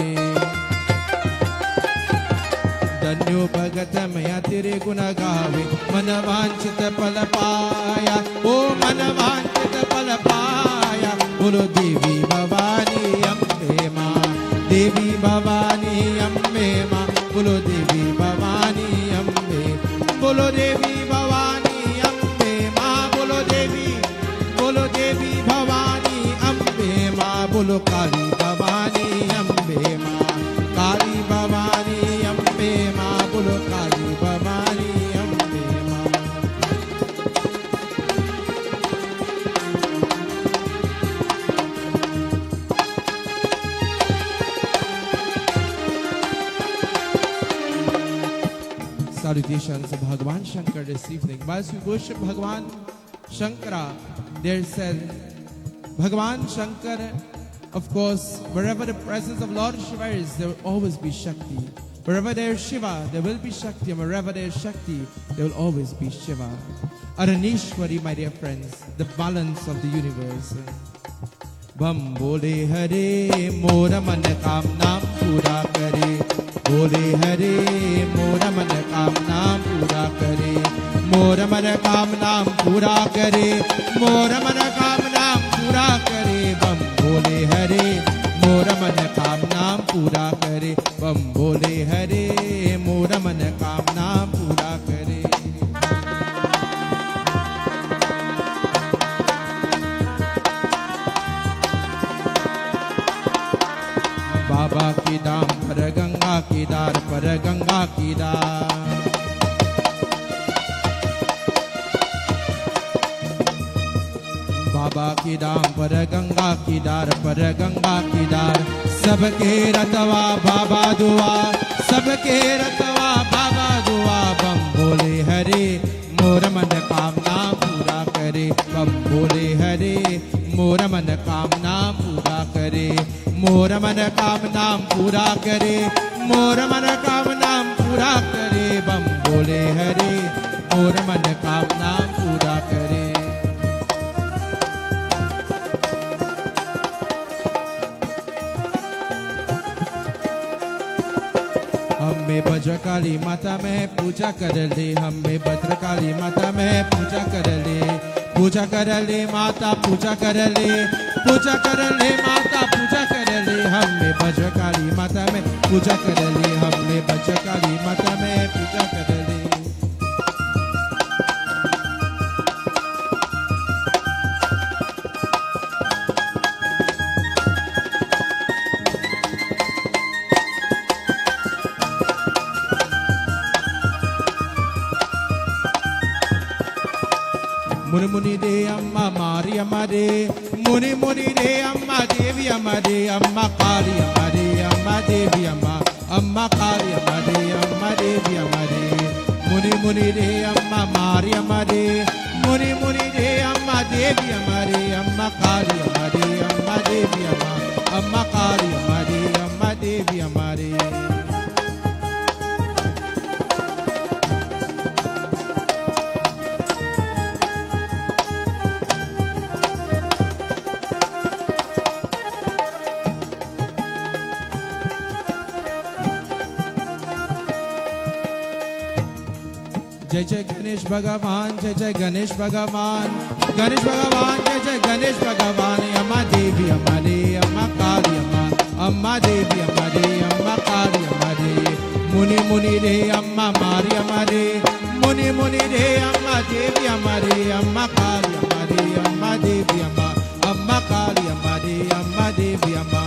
धन्यो भगत मैं तेरे गुण गावे। मन वांछित फल पाया, ओ मन वांछित फल पाया। बोलो देवी भवानी अम्बे माँ, देवी भवानी अम्बे माँ, बोलो देवी भवानी अम्बे, बोलो देवी भवानी अम्बे माँ, बोलो देवी, बोलो देवी भवानी अम्बे माँ, बोलो काली भवानी अम्बे माँ, काली भवानी अम्बे माँ, बोलो काली भवानी अम्बे माँ। Salutations of Bhagwan Shankar this evening. Whilst we worship Bhagwan Shankara, there said, Bhagwan Shankar, of course, wherever the presence of Lord Shiva is, there will always be Shakti. Wherever there is Shiva, there will be Shakti, and wherever there is Shakti, there will always be Shiva. Aranishwari, my dear friends, the balance of the universe. Bam bole hare, mora man kamna pura kare. Bole hare, mora man kamna pura kare. Mora man kamna pura kare. Mora man kamna pura kare. Bam bole hare, mora man kamna pura kare. Bam bole hare, mora man kamna pura kare. बाबा की दाम पर गंगा की दार पर गंगा की दार। बाबा की दाम पर गंगा की दार पर गंगा की दार। सबके रतवा बाबा दुआ, सबके रतवा बाबा दुआ। बम बोले हरे मोर मन कामना पूरा करे। बम बोले हरे मोर मन कामना पूरा करे। मोर मन कामना पूरा करे। मोर मन कामना पूरा करे। बम बोले हरे मोर मन कामना पूरा करे। हमें भद्रकाली माता में पूजा कर ले। हमें भद्रकाली माता में पूजा कर ले। पूजा कर ले माता पूजा कर ले। पूजा कर ले माता पूजा कर ले। हमें भद्रकाली माता में पूजा कर ले। हमें me bachakali mata me pitakadali. Muni muni de amma Mari amma de, muni muni de amma Devi amma de, amma Kali amma de, amma Devi amma Kali amma de, amma Devi amma de. Muni muni de amma Mari amma de, muni muni de amma Devi amma de, amma Kali amma de, amma Devi amma Kali amma de, amma Devi amma de. जय जय गणेश भगवान, जय जय गणेश भगवान, गणेश भगवान, जय जय गणेश भगवान. अम्मा देवी अम्मा दे, अम्मा काली अम्मा देवी अम्मा दे, अम्मा काली अम्मा दे. मुनि मुनि रे अम्मा मारी अम्मा दे, मुनि मुनि रे अम्मा देवी अम्मा दे, अम्मा काली अम्मा दे, अम्मा देवी अम्मा काली अम्मा दे, अम्मा देवी अम्मा.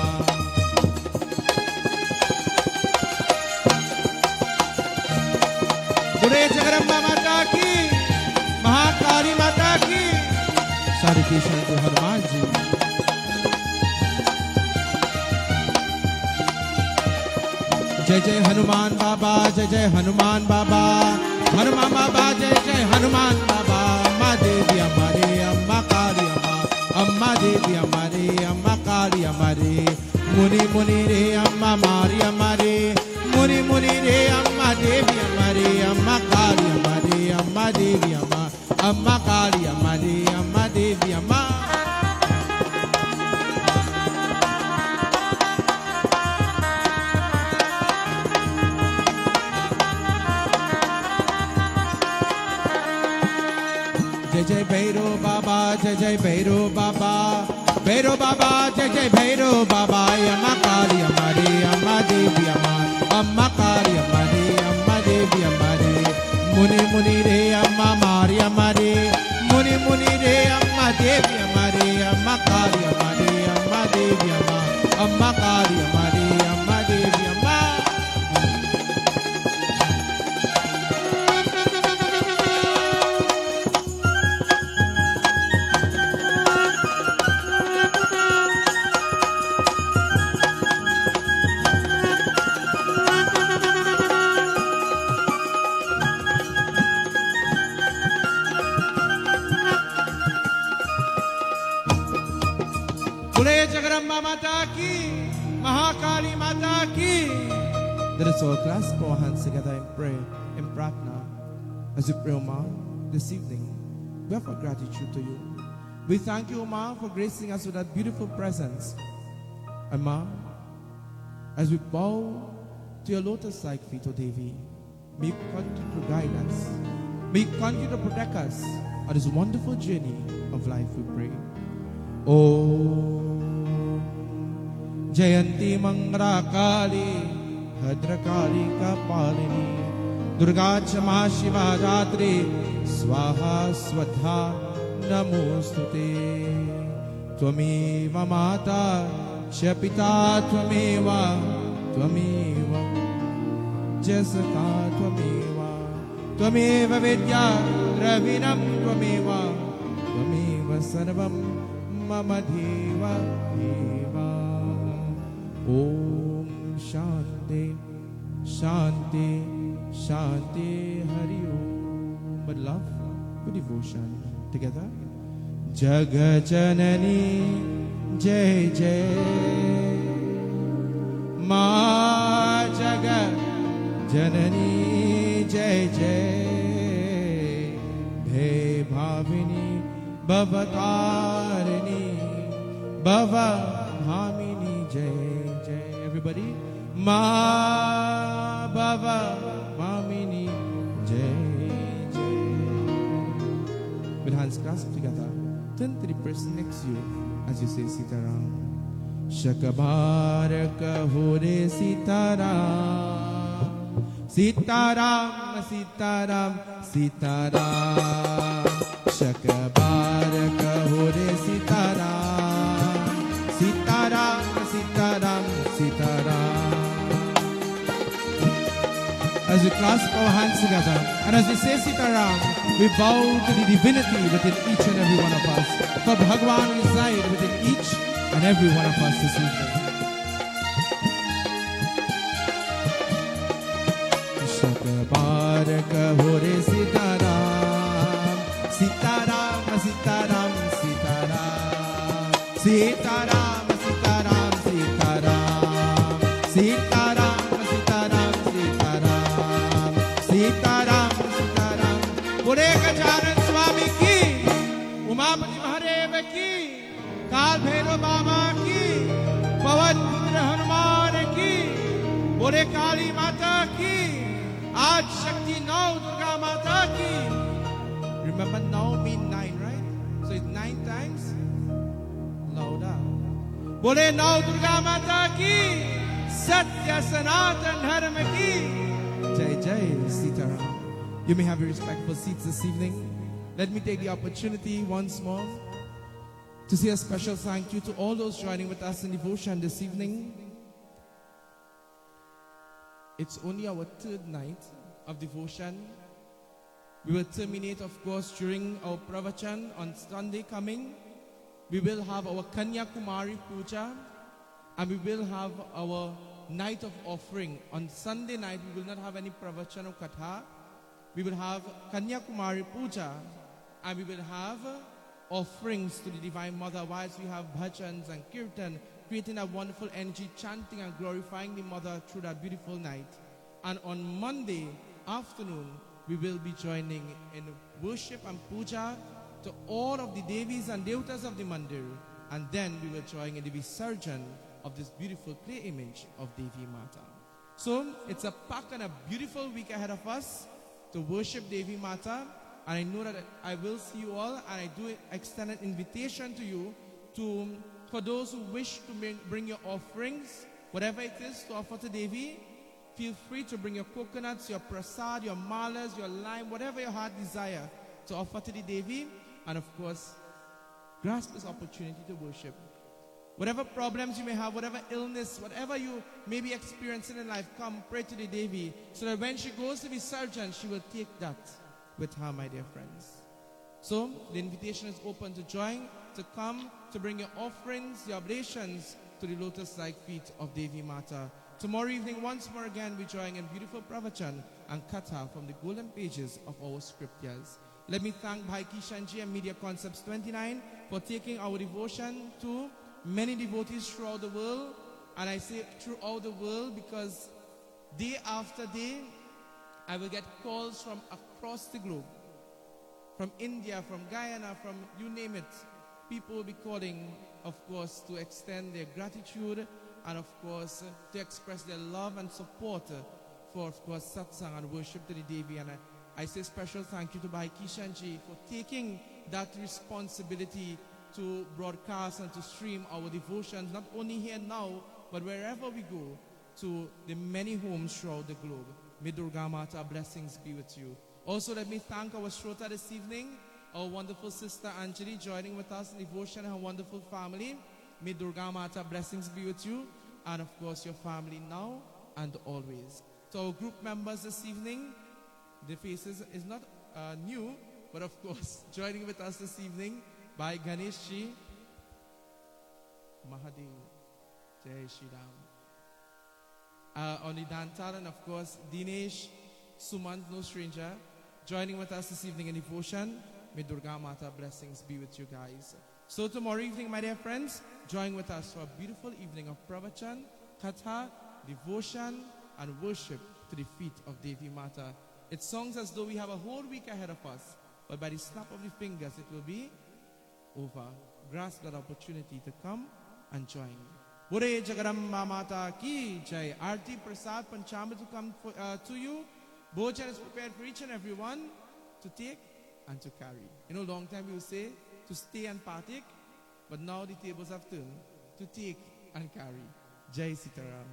जगदम्बा माता की, महाकाली माता की. सारे कृष्ण को हनुमान जी. जय जय हनुमान बाबा, जय जय हनुमान बाबा, हनुमान बाबा जय जय हनुमान बाबा. अम्मा देवी हमारे, अम्मा काली अम्मा देवी हमारे, अम्मा काली हमारे. मुनि मुनि रे अम्मा मारी हमारे, मुनि मुनि रे अम्मा देवी हमारे, अम्मा काली हमारे, अम्मा देवी अम्मा काली हमारे, अम्मा देवी अम्मा. जय जय भैरो बाबा, जय जय भैरो बाबा, भैरो बाबा जय जय भैरो बाबा. अम्मा काली हमारे, अम्मा देवी अम्मा काली हमारे, अम्मा देवी हमारे. मुनि मुनि रे अम्मा मारी हमारे, मुनि मुनि रे अम्मा देवी हमारे, अम्मा काली हमारे, अम्मा देवी अम्मा काली हमारे, अम्मा देवी अम्मा. जगदम्बा माता की, महाकाली माता की. Let us all clasp our hands together and pray in Pratna. As we pray, O Ma, this evening, we offer gratitude to you. We thank you, O Ma, for gracing us with that beautiful presence. And Ma, as we bow to your lotus-like feet, O Devi, may you continue to guide us. May you continue to protect us on this wonderful journey of life, we pray. Oh, जयंती मंगला काली भद्रकाली कपालिनी दुर्गा क्षमा शिवा धात्री स्वाहा स्वधा नमोस्तुते. त्वमेव माता च पिता त्वमेव जसता त्वमेव विद्या द्रविणं त्वमेव सर्वं मम देव देवा. Om Shanti Shanti Shanti Hari Om. But love, with devotion, together. Jaga Janani Jai Jai Ma Jaga Janani Jai Jai Bhe Bhavini Bhavatarini Bhava Bhamini Jai. Everybody, Ma Baba Mamini Jai Jai. With hands clasped together, turn to the person next to you as you say Sitaram. Shakabaraka Hore Sitaram. Sitaram, Sitaram, Sitaram. Shakabar kahore Sitaram. Sitaram, Sitaram, Sitaram. As we clasp our hands together and as we say Sitaram, we bow to the divinity within each and every one of us. For Bhagwan reside within each and every one of us this evening. Shakabar kahore Sitaram. Sitaram, Sitaram, Sitaram. Sitaram, Sitaram, Sitaram. Sitaram, Sitaram, Sitaram. Sitaram, Sitaram. Bole Gajanan Swami ki, Umapati Mahadev ki, Kal Bhairav Baba ki, Pawan Putra Hanuman ki, Bole Kali Mata ki, Aaj Shakti Now Durga Mata ki. Remember now mean 9, right? So it's 9 times. Louder. Bole now Durga Mata ki, Satya Sanatan Dharma ki. Jai Jai Sitaram. You may have your respectful seats this evening. Let me take the opportunity once more to say a special thank you to all those joining with us in devotion this evening. It's only our 3rd night of devotion. We will terminate, of course, during our pravachan on Sunday coming. We will have our Kanya Kumari Puja and we will have our night of offering. On Sunday night, we will not have any pravachan or katha. We will have Kanya Kumari Puja and we will have offerings to the Divine Mother whilst we have bhajans and kirtan, creating a wonderful energy, chanting and glorifying the Mother through that beautiful night. And on Monday afternoon, we will be joining in worship and puja to all of the Devis and Devatas of the Mandir. And then we will join in the Visarjan of this beautiful clay image of Devi Mata. So it's a packed and a beautiful week ahead of us to worship Devi Mata. And I know that I will see you all, and I do extend an invitation to you for those who wish to bring your offerings, whatever it is to offer to Devi. Feel free to bring your coconuts, your prasad, your malas, your lime, whatever your heart desire to offer to the Devi. And of course, grasp this opportunity to worship. Whatever problems you may have, whatever illness, whatever you may be experiencing in life, come pray to the Devi so that when she goes to be surgeon, she will take that with her, my dear friends. So the invitation is open to join, to come, to bring your offerings, your oblations to the lotus-like feet of Devi Mata. Tomorrow evening, once more again, we join in beautiful pravachan and katha from the golden pages of our scriptures. Let me thank Bhai Kishanji and Media Concepts 29 for taking our devotion to many devotees throughout the world. And I say throughout the world because day after day, I will get calls from across the globe. From India, from Guyana, from you name it. People will be calling, of course, to extend their gratitude and, of course, to express their love and support for, of course, satsang and worship to the Devi. And I say special thank you to Bhai Kishanji for taking that responsibility to broadcast and to stream our devotions, not only here now, but wherever we go, to the many homes throughout the globe. May Durga Mata blessings be with you. Also, let me thank our Shrota this evening, our wonderful sister Anjali joining with us in devotion, her wonderful family. May Durga Mata blessings be with you and, of course, your family now and always. To our group members this evening, the faces is not new, but of course, joining with us this evening by Ganesh Ji, Mahadev, Jai Shri Ram. On the Dantal, and of course, Dinesh, Sumant, no stranger, joining with us this evening in devotion. May Durga Mata blessings be with you guys. So tomorrow evening, my dear friends, join with us for a beautiful evening of pravachan, katha, devotion, and worship to the feet of Devi Mata. It sounds as though we have a whole week ahead of us, but by the snap of the fingers, it will be over. Grasp that opportunity to come and join. Bure Jagadamba Mata ki jai. Arti Prasad Panchamrit to come to you. Bhojan is prepared for each and every one to take and to carry. You know, long time we will say to stay and partake, but now the tables have turned to take and carry. Jai Sitaram.